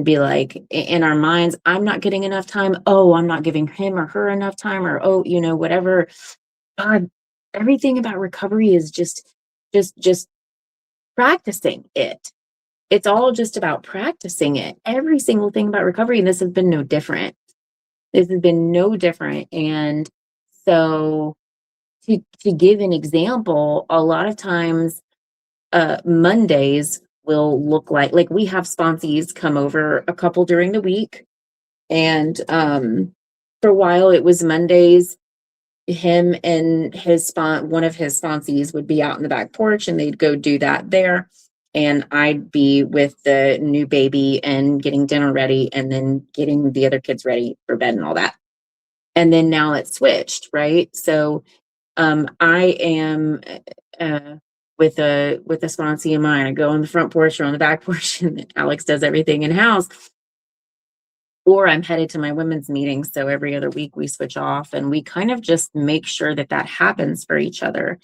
be like, in our minds, I'm not getting enough time. Oh, I'm not giving him or her enough time, or, oh, whatever. God, everything about recovery is just practicing it. It's all just about practicing it. Every single thing about recovery. And this has been no different. And so to give an example, a lot of times, Mondays will look like we have sponsees come over a couple during the week. And for a while it was Mondays, him and one of his sponsees would be out in the back porch and they'd go do that there. And I'd be with the new baby and getting dinner ready and then getting the other kids ready for bed and all that. And then now it's switched, right? So I am with a sponsee of mine. I go on the front porch or on the back porch, and Alex does everything in house. Or I'm headed to my women's meeting. So every other week we switch off, and we kind of just make sure that happens for each other.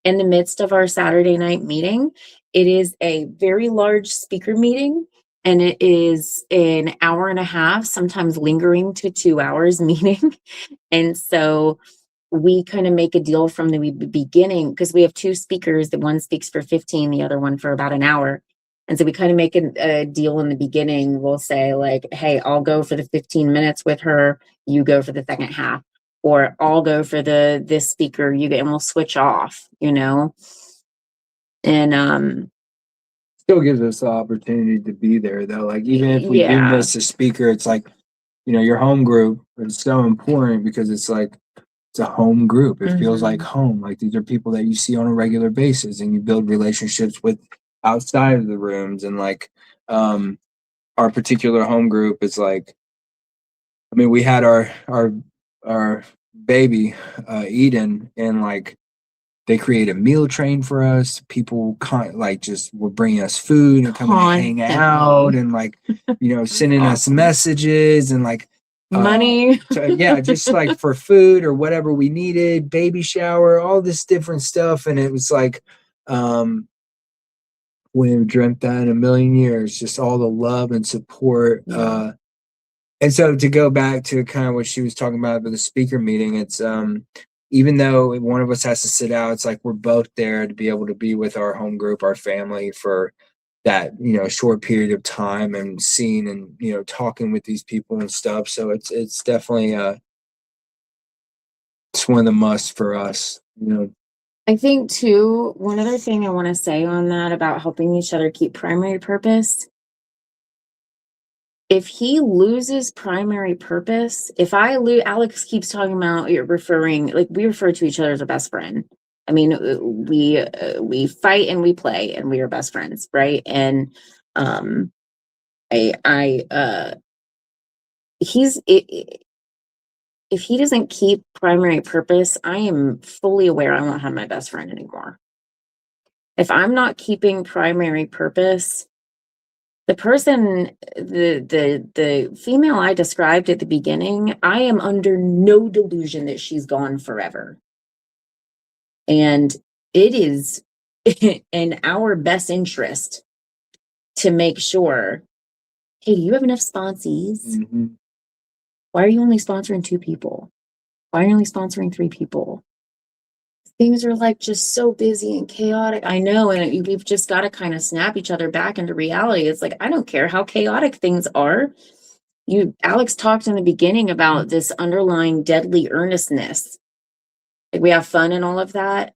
In the midst of our Saturday night meeting, it is a very large speaker meeting, and it is an hour and a half, sometimes lingering to 2 hours meeting. And so we kind of make a deal from the beginning, because we have 2 speakers. The one speaks for 15, the other one for about an hour. And so we kind of make a deal in the beginning. We'll say like, hey, I'll go for the 15 minutes with her. You go for the second half. Or I'll go for this speaker, and we'll switch off, And Still gives us the opportunity to be there though. Like even if we do miss a speaker, it's like, your home group is so important because it's like it's a home group. It feels like home. Like these are people that you see on a regular basis, and you build relationships with outside of the rooms. And like our particular home group is like, I mean, we had our baby Eden, and like they create a meal train for us. People just were bringing us food and coming to hang out, and like sending us messages and like money. Just like for food or whatever we needed, baby shower, all this different stuff. And it was like wouldn't have dreamt that in a million years, just all the love and support. And so to go back to kind of what she was talking about with the speaker meeting, it's even though one of us has to sit out, it's like we're both there to be able to be with our home group, our family, for that, short period of time and seeing and, talking with these people and stuff. So it's definitely, it's one of the musts for us, I think too, one other thing I want to say on that about helping each other keep primary purpose. If he loses primary purpose, if I lose, Alex keeps talking about we refer to each other as a best friend. I mean, we fight and we play and we are best friends, right? And he's if he doesn't keep primary purpose, I am fully aware I won't have my best friend anymore. If I'm not keeping primary purpose, the person, the female I described at the beginning, I am under no delusion that she's gone forever. And it is in our best interest to make sure, hey, do you have enough sponsees? Mm-hmm. Why are you only sponsoring 2 people? Why are you only sponsoring 3 people? Things are like just so busy and chaotic. I know, and we've just got to kind of snap each other back into reality. It's like, I don't care how chaotic things are. Alex talked in the beginning about this underlying deadly earnestness. Like, we have fun and all of that.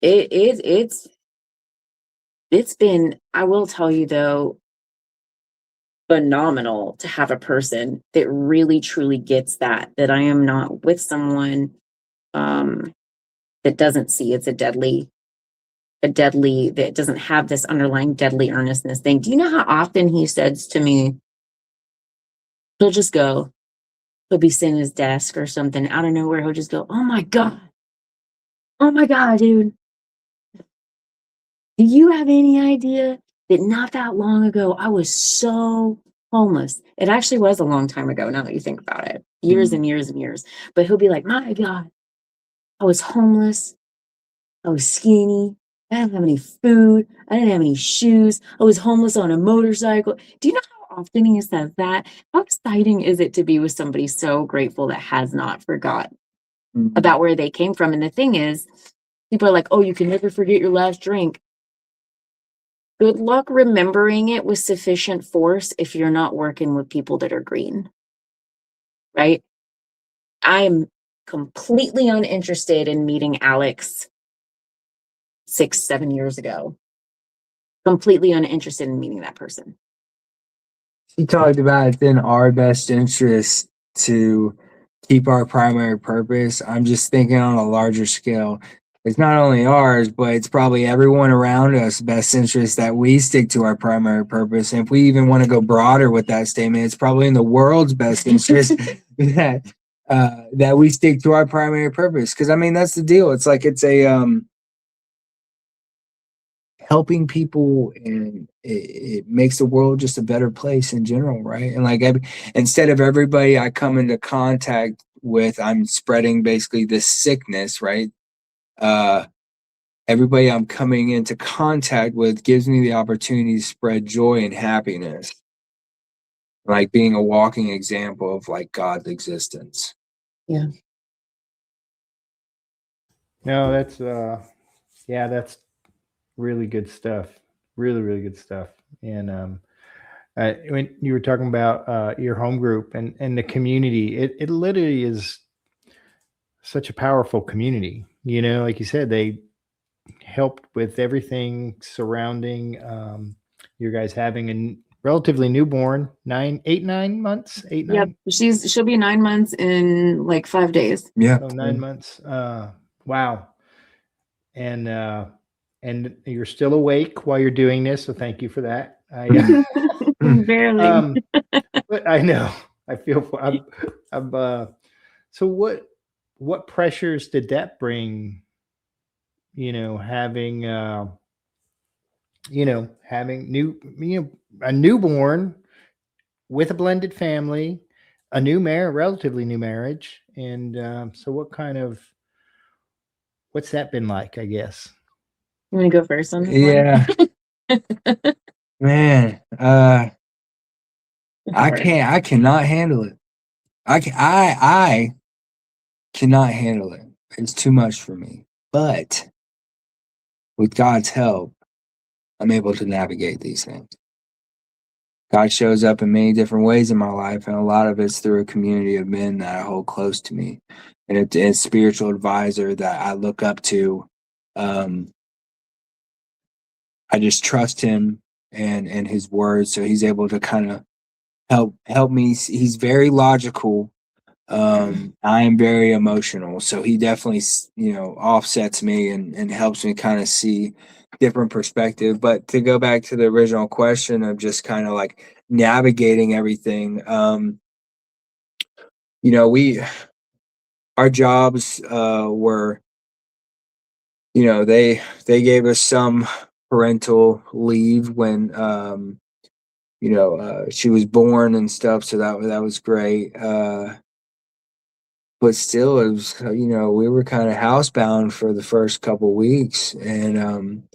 It's been, I will tell you though, phenomenal to have a person that really truly gets that I am not with someone that doesn't see it's a deadly, that doesn't have this underlying deadly earnestness thing. Do you know how often he says to me, he'll just go, he'll be sitting at his desk or something out of nowhere, he'll just go, oh my God, dude. Do you have any idea that not that long ago, I was so homeless? It actually was a long time ago, now that you think about it, years and years and years. But he'll be like, my God, I was homeless. I was skinny. I didn't have any food. I didn't have any shoes. I was homeless on a motorcycle. Do you know how often he says that? How exciting is it to be with somebody so grateful that has not forgot about where they came from? And the thing is, people are like, oh, you can never forget your last drink. Good luck remembering it with sufficient force if you're not working with people that are green, right? I'm completely uninterested in meeting Alex 6, 7 years ago. Completely uninterested in meeting that person. She talked about it's in our best interest to keep our primary purpose. I'm just thinking on a larger scale. It's not only ours, but it's probably everyone around us' best interest that we stick to our primary purpose. And if we even want to go broader with that statement, it's probably in the world's best interest that we stick to our primary purpose. Because I mean, that's the deal. It's like it's a helping people, and it makes the world just a better place in general, right? And like instead of everybody I come into contact with, I'm spreading basically this sickness, right? Everybody I'm coming into contact with gives me the opportunity to spread joy and happiness, like being a walking example of like God's existence. Yeah. No, that's that's really good stuff. Really, really good stuff. And when you were talking about your home group and the community, it literally is such a powerful community. Like you said, they helped with everything surrounding you guys having a relatively newborn, 9 months. Yep. She'll be 9 months in like 5 days. Yeah. So 9 months. Wow. And you're still awake while you're doing this, so thank you for that. Barely. But I know. I feel so what pressures did that bring, having having a newborn with a blended family, a relatively new marriage. And so what's that been like, I guess? You want to go first on this one? Man, I cannot handle it. I cannot handle it. It's too much for me. But with God's help, I'm able to navigate these things. God shows up in many different ways in my life, and a lot of it's through a community of men that I hold close to me, and a spiritual advisor that I look up to. I just trust him and his words, so he's able to kind of help me. He's very logical. I am very emotional, so he definitely offsets me and helps me kind of see different perspective. But to go back to the original question of just kind of like navigating everything, we our jobs were, they gave us some parental leave when she was born and stuff, so that was great. But still, it was, we were kind of housebound for the first couple weeks, and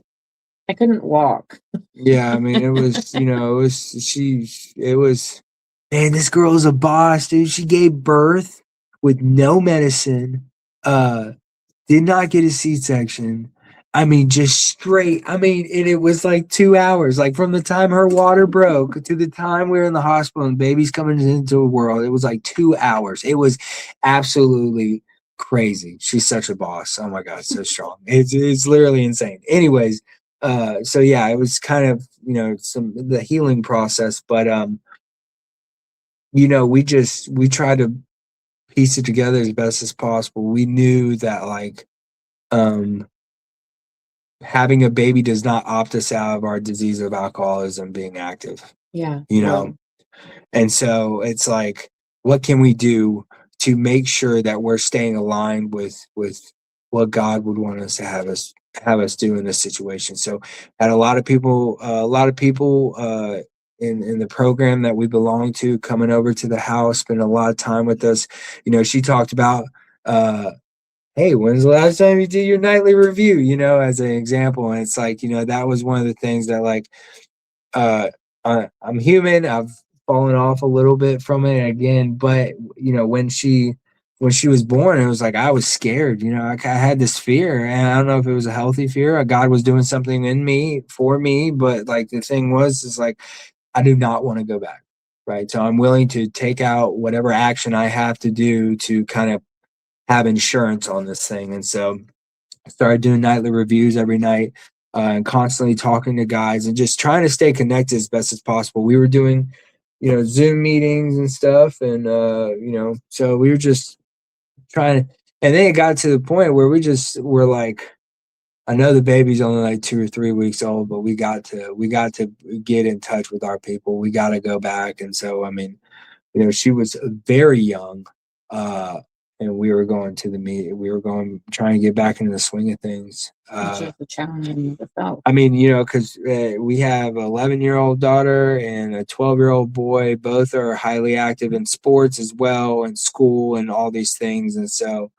I couldn't walk. yeah, I mean, it was, it was, man, this girl is a boss, dude. She gave birth with no medicine, did not get a C-section. I mean, just straight. I mean, and it was like 2 hours, like from the time her water broke to the time we were in the hospital and baby's coming into the world. It was like 2 hours. It was absolutely crazy. She's such a boss. Oh my God, so strong. It's literally insane. Anyways, so yeah, it was kind of, the healing process, but we tried to piece it together as best as possible. We knew that like having a baby does not opt us out of our disease of alcoholism being active. Yeah. And so it's like, what can we do to make sure that we're staying aligned with what God would want us to have us do in this situation? So had a lot of people in the program that we belong to coming over to the house, spend a lot of time with us. She talked about hey, when's the last time you did your nightly review, as an example. And it's like, that was one of the things that like, I'm human. I've fallen off a little bit from it again, but when she was born, it was like, I was scared, I had this fear, and I don't know if it was a healthy fear or God was doing something in me for me. But like, the thing is like, I do not want to go back. Right. So I'm willing to take out whatever action I have to do to kind of have insurance on this thing. And so I started doing nightly reviews every night, and constantly talking to guys and just trying to stay connected as best as possible. We were doing, Zoom meetings and stuff. And, so we were just trying to, and then it got to the point where we just were like, I know the baby's only like 2 or 3 weeks old, but we got to get in touch with our people. We got to go back. And so, I mean, she was very young, and we were going to the meet. We were trying to get back into the swing of things. Which is the challenge in yourself. I mean, because we have an 11-year-old daughter and a 12-year-old boy. Both are highly active in sports as well, and school and all these things. And so,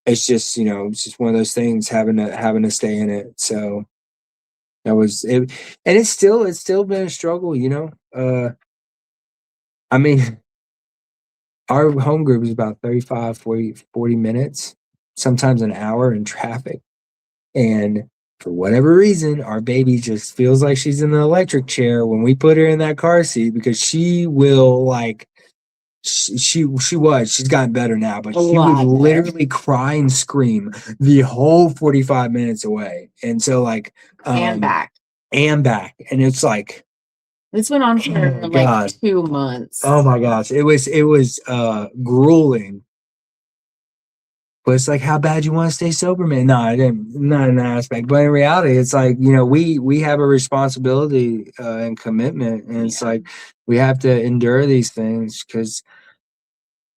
it's just, it's just one of those things, having to stay in it. So that was it, and it's still been a struggle. I mean, our home group is about 35, 40 minutes, sometimes an hour in traffic. And for whatever reason, our baby just feels like she's in the electric chair when we put her in that car seat, because she will like, she's gotten better now, but she would literally cry and scream the whole 45 minutes away. And so like, and back. And it's like, this went on for like 2 months. Oh my gosh. It was grueling. But it's like, how bad you want to stay sober, man? No, I didn't, not in that aspect. But in reality, it's like, we have a responsibility and commitment. And it's like, we have to endure these things because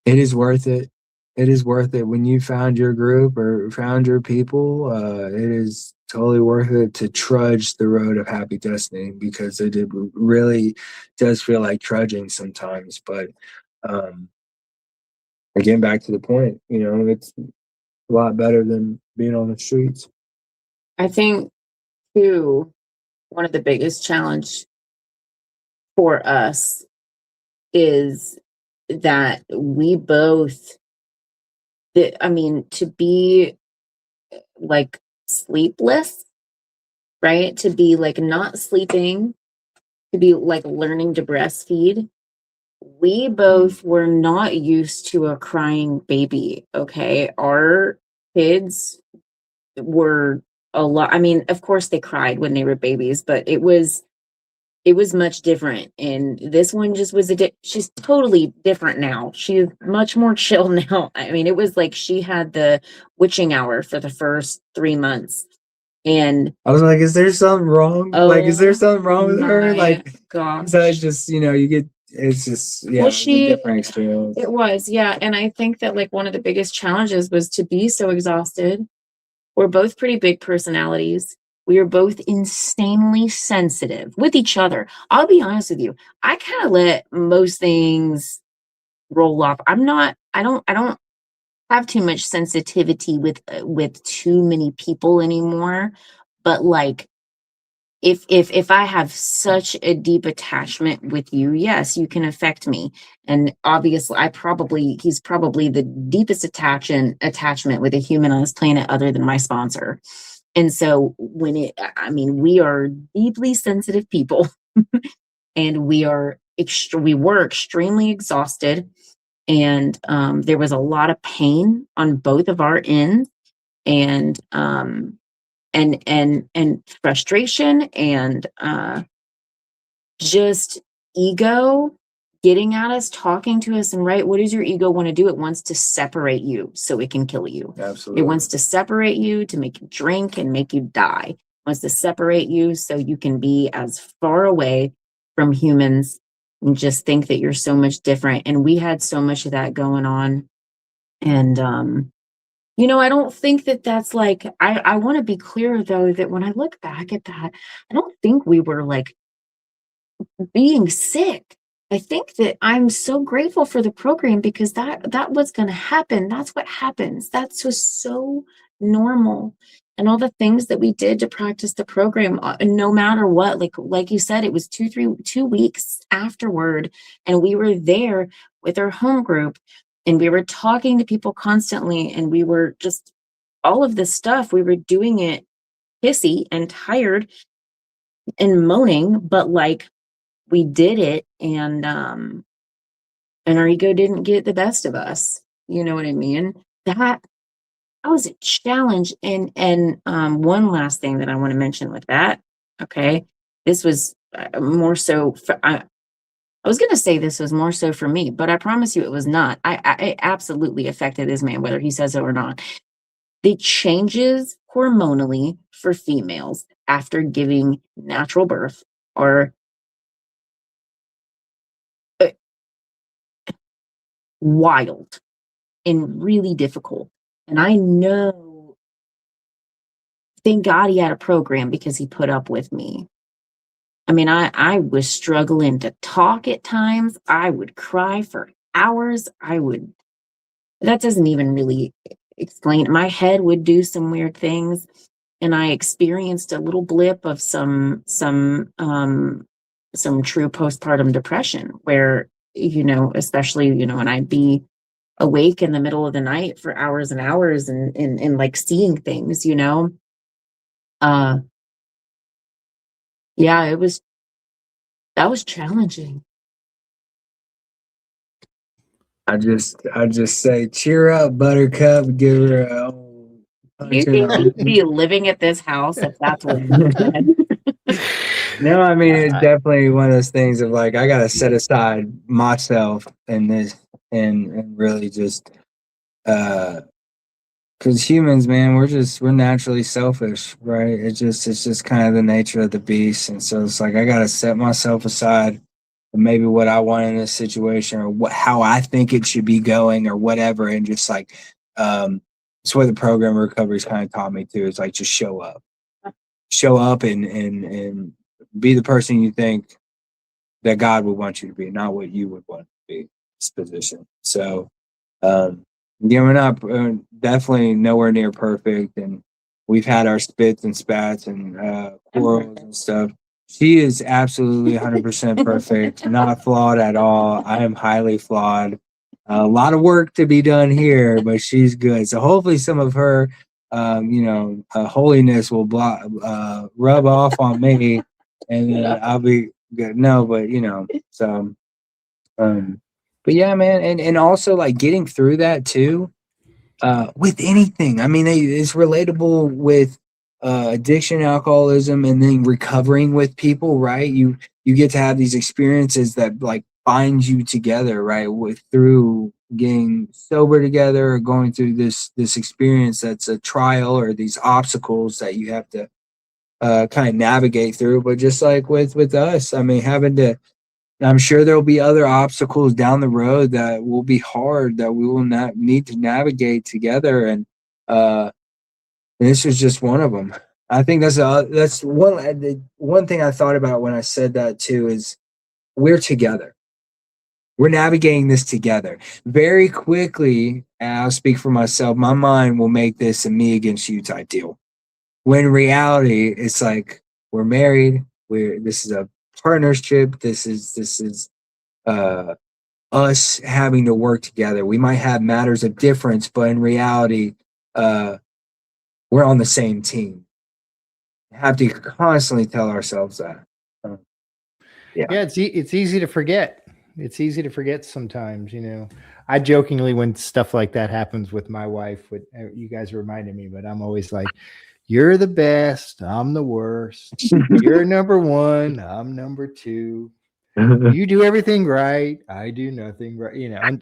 it is worth it. It is worth it. When you found your group or found your people, it is totally worth it to trudge the road of happy destiny, because it really does feel like trudging sometimes. But again, back to the point, it's a lot better than being on the streets. I think too, one of the biggest challenge for us is that we both, to be like sleepless right? To be like not sleeping, to be like learning to breastfeed. We both were not used to a crying baby. Okay. Our kids were a lot. I mean, of course they cried when they were babies, but it was much different. And this one just was she's totally different now. She's much more chill now. I mean, it was like she had the witching hour for the first 3 months. And I was like, is there something wrong? Like, is there oh something wrong with her? my Like, gosh. so it's just, you get, it's just, yeah, Well, it's a different experience. it was, yeah. And I think that like one of the biggest challenges was to be so exhausted. We're both pretty big personalities. We are both insanely sensitive with each other. I'll be honest with you. I kind of let most things roll off. I don't have too much sensitivity with too many people anymore. But like if I have such a deep attachment with you, yes, you can affect me. And obviously he's probably the deepest attachment with a human on this planet other than my sponsor. And so I mean, we are deeply sensitive people and we were extremely exhausted. And there was a lot of pain on both of our ends. And and frustration and just ego getting at us, talking to us. And right, what does your ego want to do? It wants to separate you so it can kill you. Absolutely. It wants to separate you to make you drink and make you die. It wants to separate you so you can be as far away from humans and just think that you're so much different. And we had so much of that going on. And I don't think that that's like, I want to be clear though, that when I look back at that, I don't think we were like being sick. I think that I'm so grateful for the program because that was going to happen. That's what happens. That's just so normal. And all the things that we did to practice the program, no matter what, like you said, it was 2 weeks afterward, and we were there with our home group, and we were talking to people constantly, and we were just all of this stuff. We were doing it pissy and tired and moaning, but like we did it, and our ego didn't get the best of us. You know what I mean? That was a challenge. And one last thing that I want to mention with that. Okay, this was more so for, I was going to say this was more so for me, but I promise you it was not. It absolutely affected this man, whether he says it or not. The changes hormonally for females after giving natural birth are wild and really difficult. And I know, thank God he had a program because he put up with me. I mean, I was struggling to talk at times. I would cry for hours. That doesn't even really explain it. My head would do some weird things. And I experienced a little blip of some true postpartum depression where, especially, when I'd be awake in the middle of the night for hours and hours and like seeing things, yeah, that was challenging. I just say, cheer up, Buttercup. Give her a You think he'd be living at this house if that's what he said? No, I mean, it's definitely one of those things of like, I got to set aside myself in this and really just, because humans, man, we're naturally selfish, right? It's just kind of the nature of the beast. And so it's like, I got to set myself aside for maybe what I want in this situation or how I think it should be going or whatever. And just like, it's what the program Recoveries kind of taught me too. It's like, just show up and be the person you think that God would want you to be, not what you would want to be, this position. So, we're not definitely nowhere near perfect, and we've had our spits and spats and quarrels and stuff. She is absolutely 100% perfect, not flawed at all. I am highly flawed. A lot of work to be done here, but she's good. So hopefully some of her holiness will rub off on me, and I'll be good. No, but so, but yeah, man, and also like getting through that too, with anything. I mean, it's relatable with addiction, alcoholism, and then recovering with people, right? You get to have these experiences that like bind you together, right? Through getting sober together or going through this experience that's a trial, or these obstacles that you have to kind of navigate through. But just like with us, I mean, I'm sure there'll be other obstacles down the road that will be hard, that we will not need to navigate together, and this was just one of them. I think that's one thing I thought about when I said that too, is we're together. We're navigating this together. Very quickly, and I'll speak for myself, my mind will make this a me against you type deal. When in reality, it's like we're married. This is a partnership. This is us having to work together. We might have matters of difference, but in reality, we're on the same team. We have to constantly tell ourselves that. Yeah, it's easy to forget. It's easy to forget sometimes, I jokingly, when stuff like that happens with my wife, you guys reminded me, but I'm always like, you're the best, I'm the worst. You're number one, I'm number two. You do everything right, I do nothing right,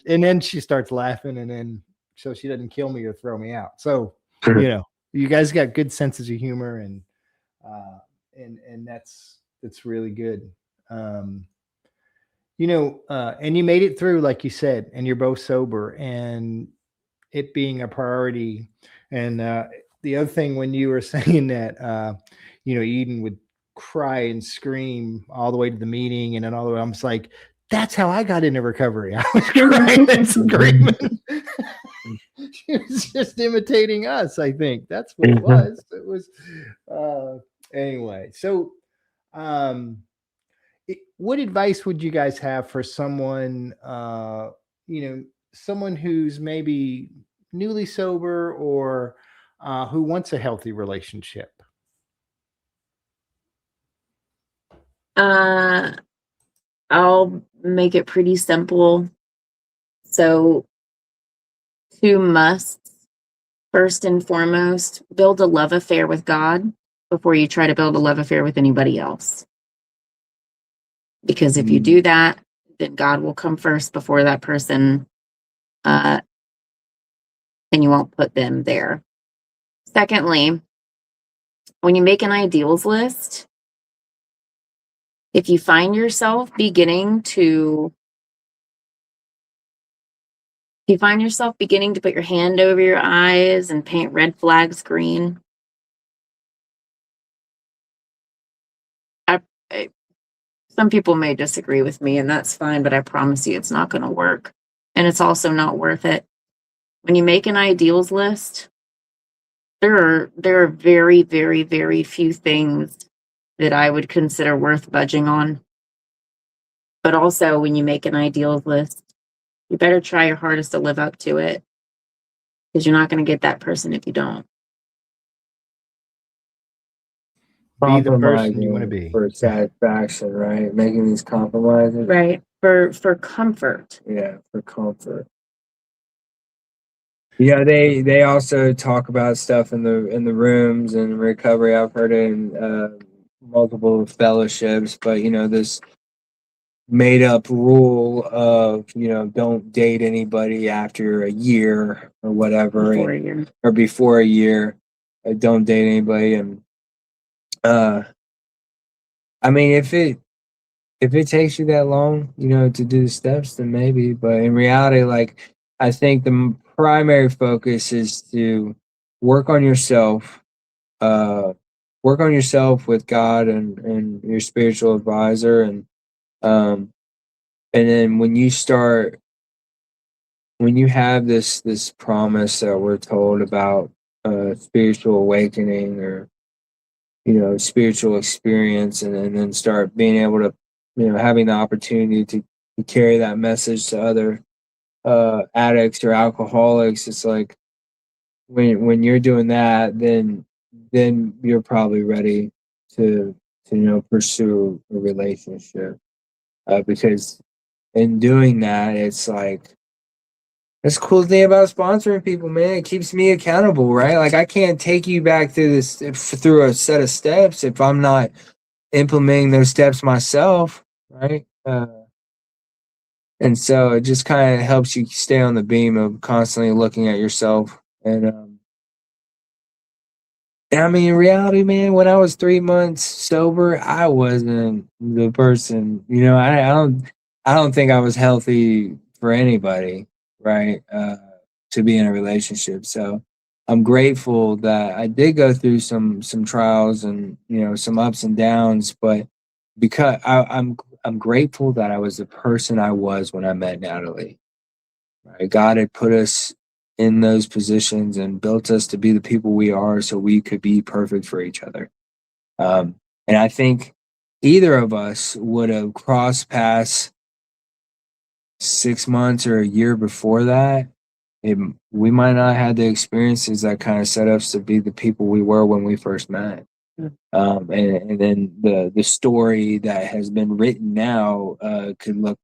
and then she starts laughing, and then so she doesn't kill me or throw me out. So, you guys got good senses of humor, and that's really good. And you made it through, like you said, and you're both sober, and it being a priority. And the other thing, when you were saying that, Eden would cry and scream all the way to the meeting, and then all the way, I'm just like, that's how I got into recovery. I was crying and screaming. She was just imitating us. I think that's what it was. It was anyway. So, what advice would you guys have for someone, someone who's maybe newly sober, or who wants a healthy relationship? I'll make it pretty simple. So, 2 musts. First and foremost, build a love affair with God before you try to build a love affair with anybody else. Because if you do that, then God will come first before that person, and you won't put them there. Secondly, when you make an ideals list, if you find yourself beginning to put your hand over your eyes and paint red flags green, some people may disagree with me, and that's fine, but I promise you it's not going to work. And it's also not worth it. When you make an ideals list, there are very, very, very few things that I would consider worth budging on. But also, when you make an ideals list, you better try your hardest to live up to it, because you're not going to get that person if you don't. Be the person you want to be. For satisfaction, right? Making these compromises. Right. For comfort. Yeah, for comfort. Yeah, they also talk about stuff in the rooms and recovery. I've heard it in multiple fellowships, but this made up rule of don't date anybody after a year or whatever, or before a year. Don't date anybody, and I mean, if it takes you that long, to do the steps, then maybe. But in reality, like, I think the primary focus is to work on yourself, with God and your spiritual advisor, and then when you have this promise that we're told about spiritual awakening, or spiritual experience, and then start being able to, having the opportunity to carry that message to other addicts or alcoholics. It's like, when you're doing that, then you're probably ready to pursue a relationship, because in doing that, it's like that's the cool thing about sponsoring people, man. It keeps me accountable, right? Like I can't take you back through through a set of steps if I'm not implementing those steps myself, right? And so it just kind of helps you stay on the beam of constantly looking at yourself. And I mean, in reality, man, when I was 3 months sober, I wasn't the person. I don't think I was healthy for anybody, right? To be in a relationship. So I'm grateful that I did go through some trials and some ups and downs, but because I'm grateful that I was the person I was when I met Natalie. Right? God had put us in those positions and built us to be the people we are so we could be perfect for each other. And I think either of us would have crossed paths 6 months or a year before that. We might not have the experiences that kind of set us to be the people we were when we first met. And then the story that has been written now could look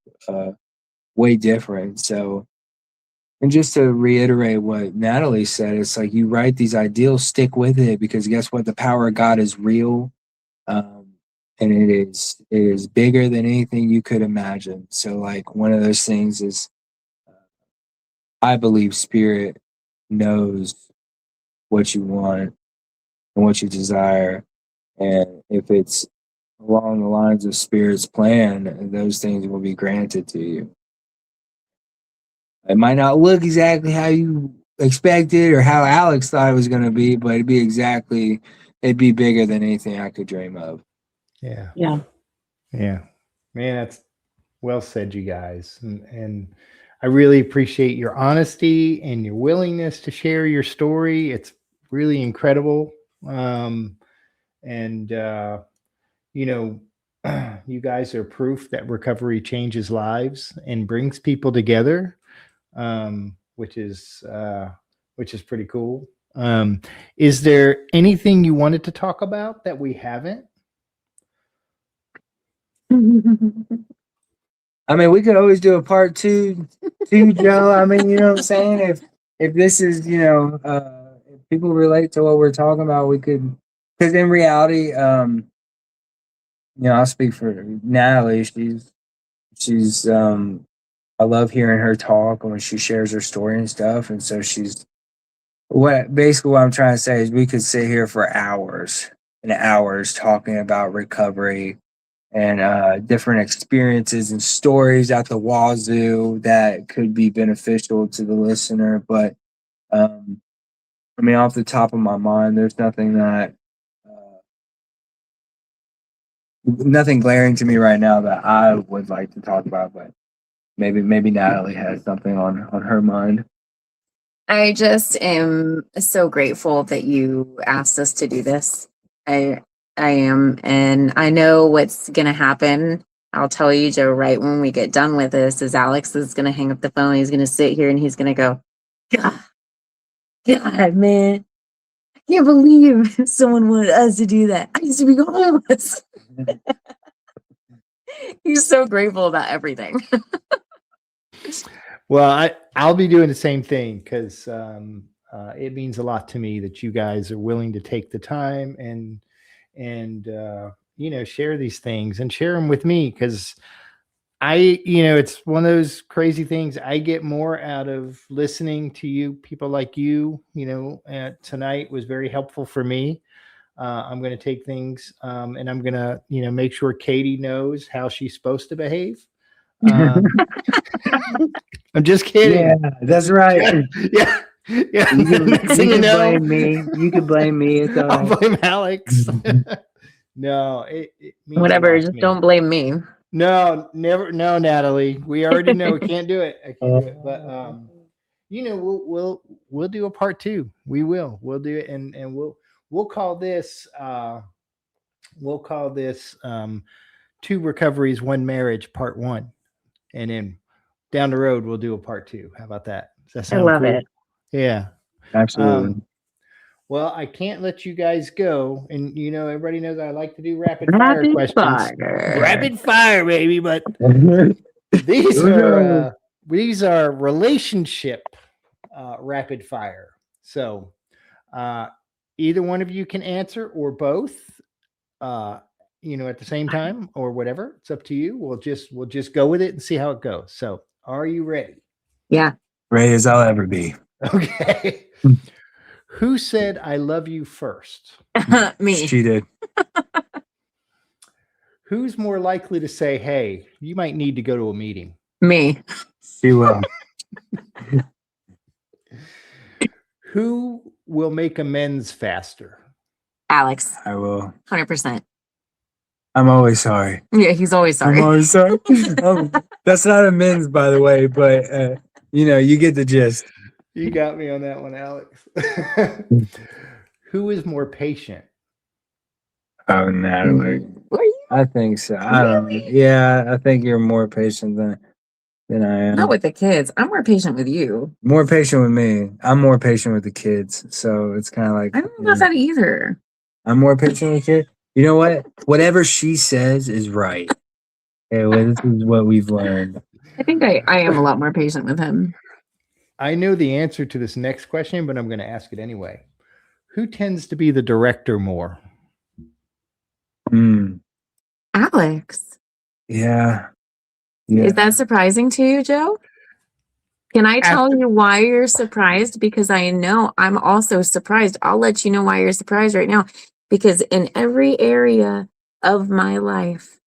way different. So, and just to reiterate what Natalie said, it's like you write these ideals, stick with it, because guess what? The power of God is real, and it is bigger than anything you could imagine. So, like one of those things is, I believe Spirit knows what you want and what you desire, and if it's along the lines of Spirit's plan, those things will be granted to you. It might not look exactly how you expected or how Alex thought it was going to be, but it'd be bigger than anything I could dream of. Yeah. Yeah. Yeah. Man, that's well said, you guys. And I really appreciate your honesty and your willingness to share your story. It's really incredible. And you know, you guys are proof that recovery changes lives and brings people together, which is pretty cool. Is there anything you wanted to talk about that we haven't? I mean, we could always do a part two, Joe. I mean, you know what I'm saying? If this is, if people relate to what we're talking about, we could, because in reality, I'll speak for Natalie. She's I love hearing her talk when she shares her story and stuff. And so what I'm trying to say is we could sit here for hours and hours talking about recovery and different experiences and stories at the wazoo that could be beneficial to the listener. But I mean, off the top of my mind, there's nothing glaring to me right now that I would like to talk about. But maybe Natalie has something on her mind. I just am so grateful that you asked us to do this. I am, and I know what's gonna happen. I'll tell you, Joe, right when we get done with this, is Alex is gonna hang up the phone. He's gonna sit here and he's gonna go, God, man, I can't believe someone wanted us to do that. I used to be homeless. He's so grateful about everything. Well, I'll be doing the same thing because it means a lot to me that you guys are willing to take the time and share these things and share them with me, because it's one of those crazy things. I get more out of listening to you, people like you. Tonight was very helpful for me. I'm going to take things and I'm going to make sure Katie knows how she's supposed to behave. I'm just kidding. Yeah, that's right. Yeah. Yeah. You can Blame me. You can blame me. It's all I'll right. blame Alex. No, it means Whatever, just don't blame me. No, never. No, Natalie, we already know we can't do it. I can't do it. But we'll do a part two. We'll do it, and we'll call this Two Recoveries, One Marriage, Part 1, and then down the road we'll do a part 2. How about that? Does that sound I love cool? it. Yeah. Absolutely. Well, I can't let you guys go. And, everybody knows I like to do rapid fire Rapid questions. fire. Rapid fire, baby. But Here these we are go. relationship rapid fire. So either one of you can answer or both, at the same time or whatever. It's up to you. We'll just go with it and see how it goes. So are you ready? Yeah. Ready as I'll ever be. Okay. Who said I love you first? Me. She did. Who's more likely to say, hey, you might need to go to a meeting? Me. She will. Who will make amends faster? Alex. I will. 100%. I'm always sorry. Yeah, he's always sorry. I'm always sorry. That's not amends, by the way, but you get the gist. You got me on that one, Alex. Who is more patient? Oh, Natalie. Are you? I think so. I don't know. Yeah, I think you're more patient than I am. Not with the kids. I'm more patient with you. More patient with me. I'm more patient with the kids. So it's kind of like I don't know about that either. I'm more patient with kids. You know what? Whatever she says is right. Okay, well, this is what we've learned. I think I am a lot more patient with him. I know the answer to this next question, but I'm going to ask it anyway. Who tends to be the director more? Alex. Yeah. Is that surprising to you, Joe? Can I tell you why you're surprised? Because I know I'm also surprised. I'll let you know why you're surprised right now. Because in every area of my life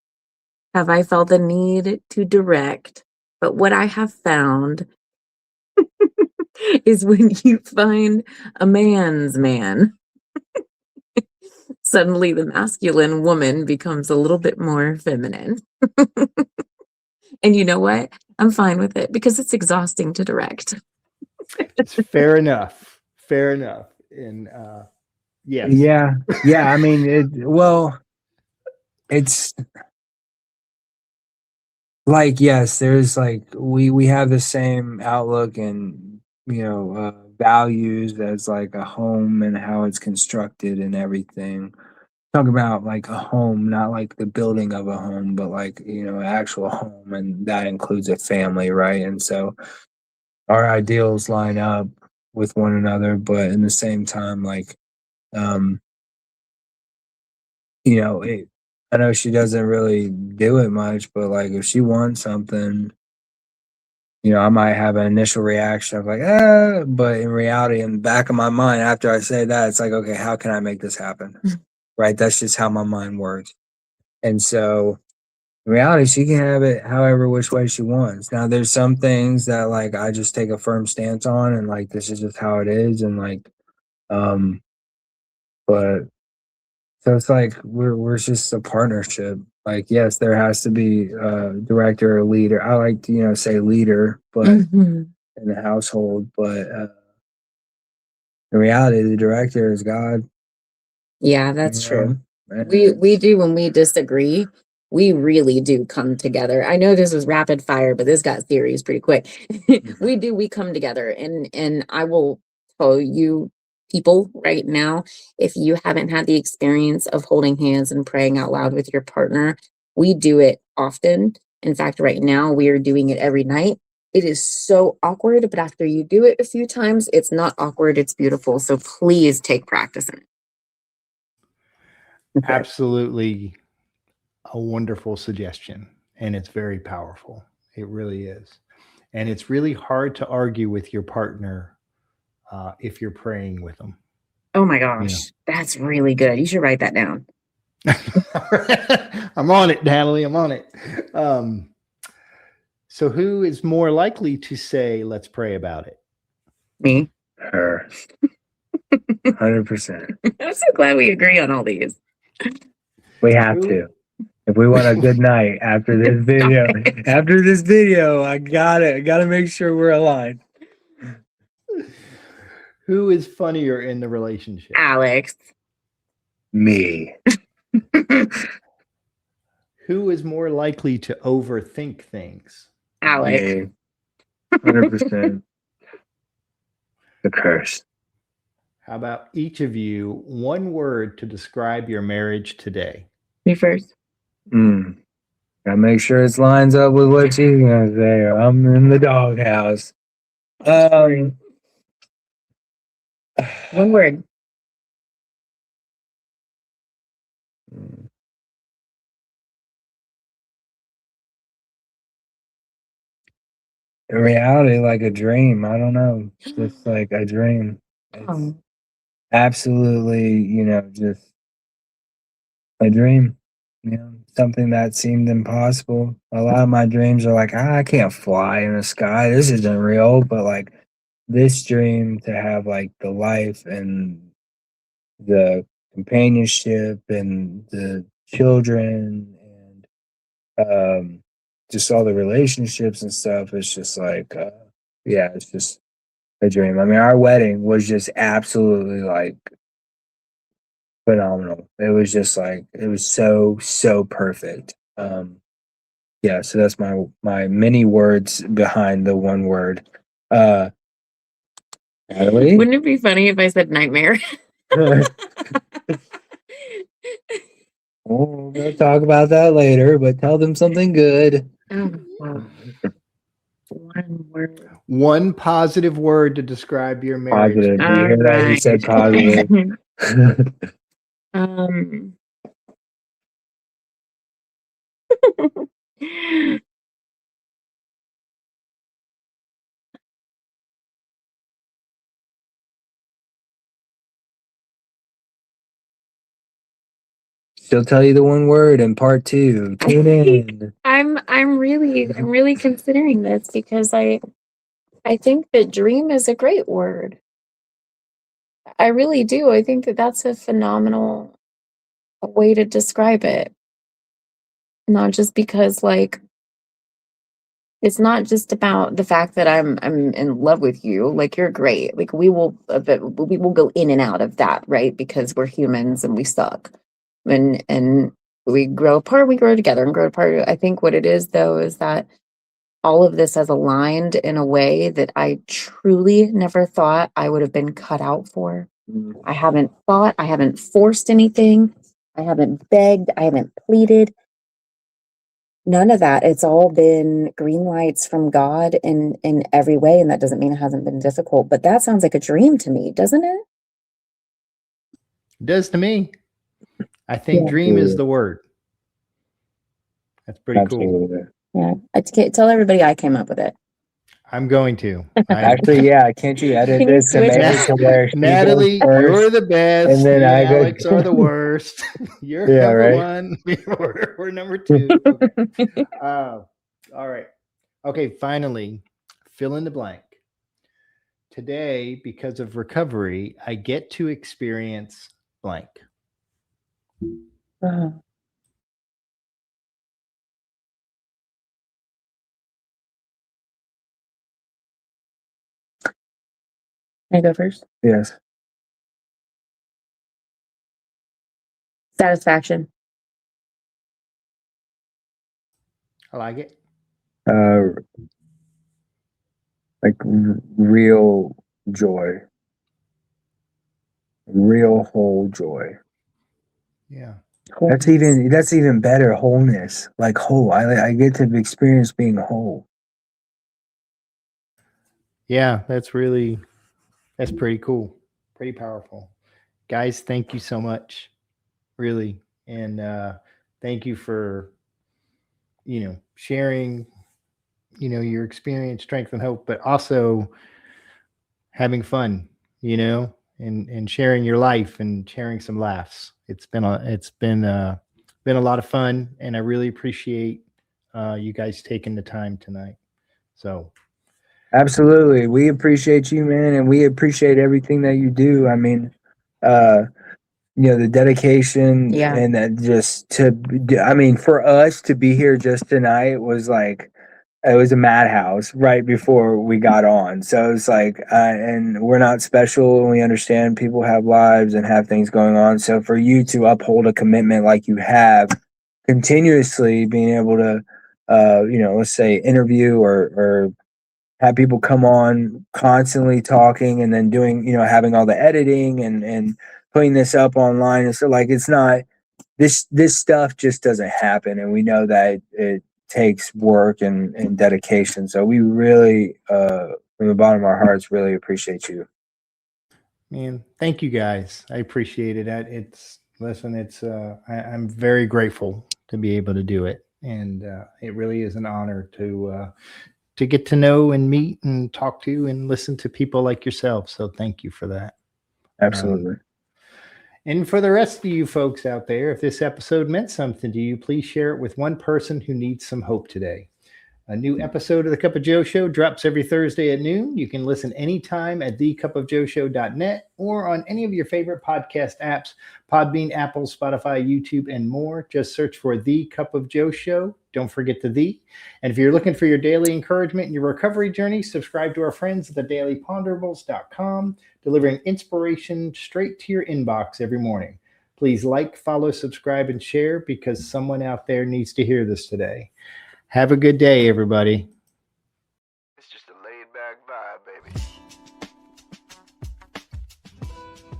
have I felt the need to direct. But what I have found is when you find a man's man, suddenly the masculine woman becomes a little bit more feminine. And you know what? I'm fine with it because it's exhausting to direct. It's fair enough. Fair enough. And yes. Yeah. Yeah. I mean, it's like, yes, there's like, we have the same outlook and, values as like a home and how it's constructed and everything. Talk about like a home, not like the building of a home, but like, an actual home. And that includes a family, right? And so our ideals line up with one another, but in the same time, like, I know she doesn't really do it much, but like if she wants something, I might have an initial reaction of like, but in reality, in the back of my mind, after I say that, it's like, okay, how can I make this happen? Right? That's just how my mind works. And so in reality, she can have it however which way she wants. Now, there's some things that like I just take a firm stance on, and like this is just how it is, and like, but so it's like we're just a partnership. Like, yes, there has to be a director or leader. I like to say leader, but in the household. But in reality, the director is God. Yeah, that's true. We do when we disagree. We really do come together. I know this was rapid fire, but this got serious pretty quick. We come together, and I will tell you people right now, if you haven't had the experience of holding hands and praying out loud with your partner, we do it often. In fact, right now we are doing it every night. It is so awkward, but after you do it a few times, it's not awkward, it's beautiful. So please take practice in it. Absolutely a wonderful suggestion, and it's very powerful. It really is. And it's really hard to argue with your partner if you're praying with them. Oh my gosh, that's really good. You should write that down. I'm on it, Natalie. I'm on it. So who is more likely to say, let's pray about it? Me. Her. 100%. I'm so glad we agree on all these. We have to. If we want a good night after this video, I gotta make sure we're aligned. Who is funnier in the relationship? Alex. Me. Who is more likely to overthink things? Alex. Me. 100%. The curse. How about each of you, one word to describe your marriage today? Me first. Gotta make sure it lines up with what she's gonna say, or I'm in the doghouse. One word. In reality, like a dream. I don't know. It's just like a dream. It's absolutely, just a dream. Something that seemed impossible. A lot of my dreams are like, I can't fly in the sky. This isn't real. But like this dream to have like the life and the companionship and the children and just all the relationships and stuff, it's just like yeah, it's just a dream. I mean, our wedding was just absolutely like phenomenal. It was just like it was so perfect. Yeah, so that's my many words behind the one word. Natalie? Wouldn't it be funny if I said nightmare? We'll talk about that later, but tell them something good. One word. One positive word to describe your marriage. Positive. Do you hear that? He said positive. She'll tell you the one word in part 2. Tune in. I'm really considering this because I think that dream is a great word. I really do. I think that that's a phenomenal way to describe it. Not just because like it's not just about the fact that I'm in love with you. Like you're great. Like we will go in and out of that, right? Because we're humans and we suck. And we grow apart, we grow together and grow apart. I think what it is though is that all of this has aligned in a way that I truly never thought I would have been cut out for. I haven't thought, I haven't forced anything, I haven't begged, I haven't pleaded. None of that. It's all been green lights from God in every way. And that doesn't mean it hasn't been difficult, but that sounds like a dream to me, doesn't it? It does to me. I think dream is the word. That's pretty cool. Yeah. I tell everybody I came up with it. I'm going to. Actually, yeah. Can't you edit this and make it to where Natalie, you're the best. And then Alex are the worst. You're number one. We're number 2. All right. Okay. Finally, fill in the blank. Today, because of recovery, I get to experience blank. Can I go first? Yes. Satisfaction. I like it. Like real joy. Real whole joy. Yeah. That's even better. Wholeness. Like whole. I get to experience being whole. Yeah, that's pretty cool. Pretty powerful. Guys, thank you so much. Really. And thank you for sharing your experience, strength, and hope, but also having fun, and sharing your life and sharing some laughs. It's been a lot of fun, and I really appreciate you guys taking the time tonight. So absolutely, we appreciate you, man, and we appreciate everything that you do. I mean, the dedication and that for us to be here just tonight was like, it was a madhouse right before we got on. So it's like, and we're not special, and we understand people have lives and have things going on. So for you to uphold a commitment like you have, continuously being able to, let's say interview or have people come on constantly talking and then doing, having all the editing and putting this up online. And so like, it's not, this stuff just doesn't happen. And we know that it takes work and dedication. So we really, from the bottom of our hearts, really appreciate you. Man, thank you guys. I appreciate it. I'm very grateful to be able to do it. And it really is an honor to get to know and meet and talk to and listen to people like yourself. So thank you for that. Absolutely. And for the rest of you folks out there, if this episode meant something to you, please share it with one person who needs some hope today. A new episode of The Cup of Joe Show drops every Thursday at noon. You can listen anytime at thecupofjoeshow.net or on any of your favorite podcast apps, Podbean, Apple, Spotify, YouTube, and more. Just search for The Cup of Joe Show. Don't forget the "the." And if you're looking for your daily encouragement in your recovery journey, subscribe to our friends at thedailyponderables.com, delivering inspiration straight to your inbox every morning. Please like, follow, subscribe, and share because someone out there needs to hear this today. Have a good day, everybody. It's just a laid-back vibe, baby.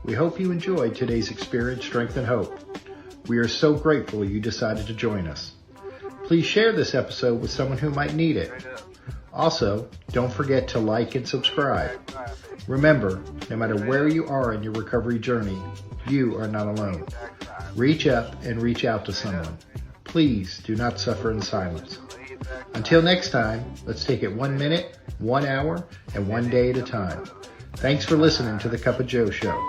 We hope you enjoyed today's experience, strength, and hope. We are so grateful you decided to join us. Please share this episode with someone who might need it. Also, don't forget to like and subscribe. Remember, no matter where you are in your recovery journey, you are not alone. Reach up and reach out to someone. Please do not suffer in silence. Until next time, let's take it 1 minute, 1 hour, and 1 day at a time. Thanks for listening to The Cup of Joe Show.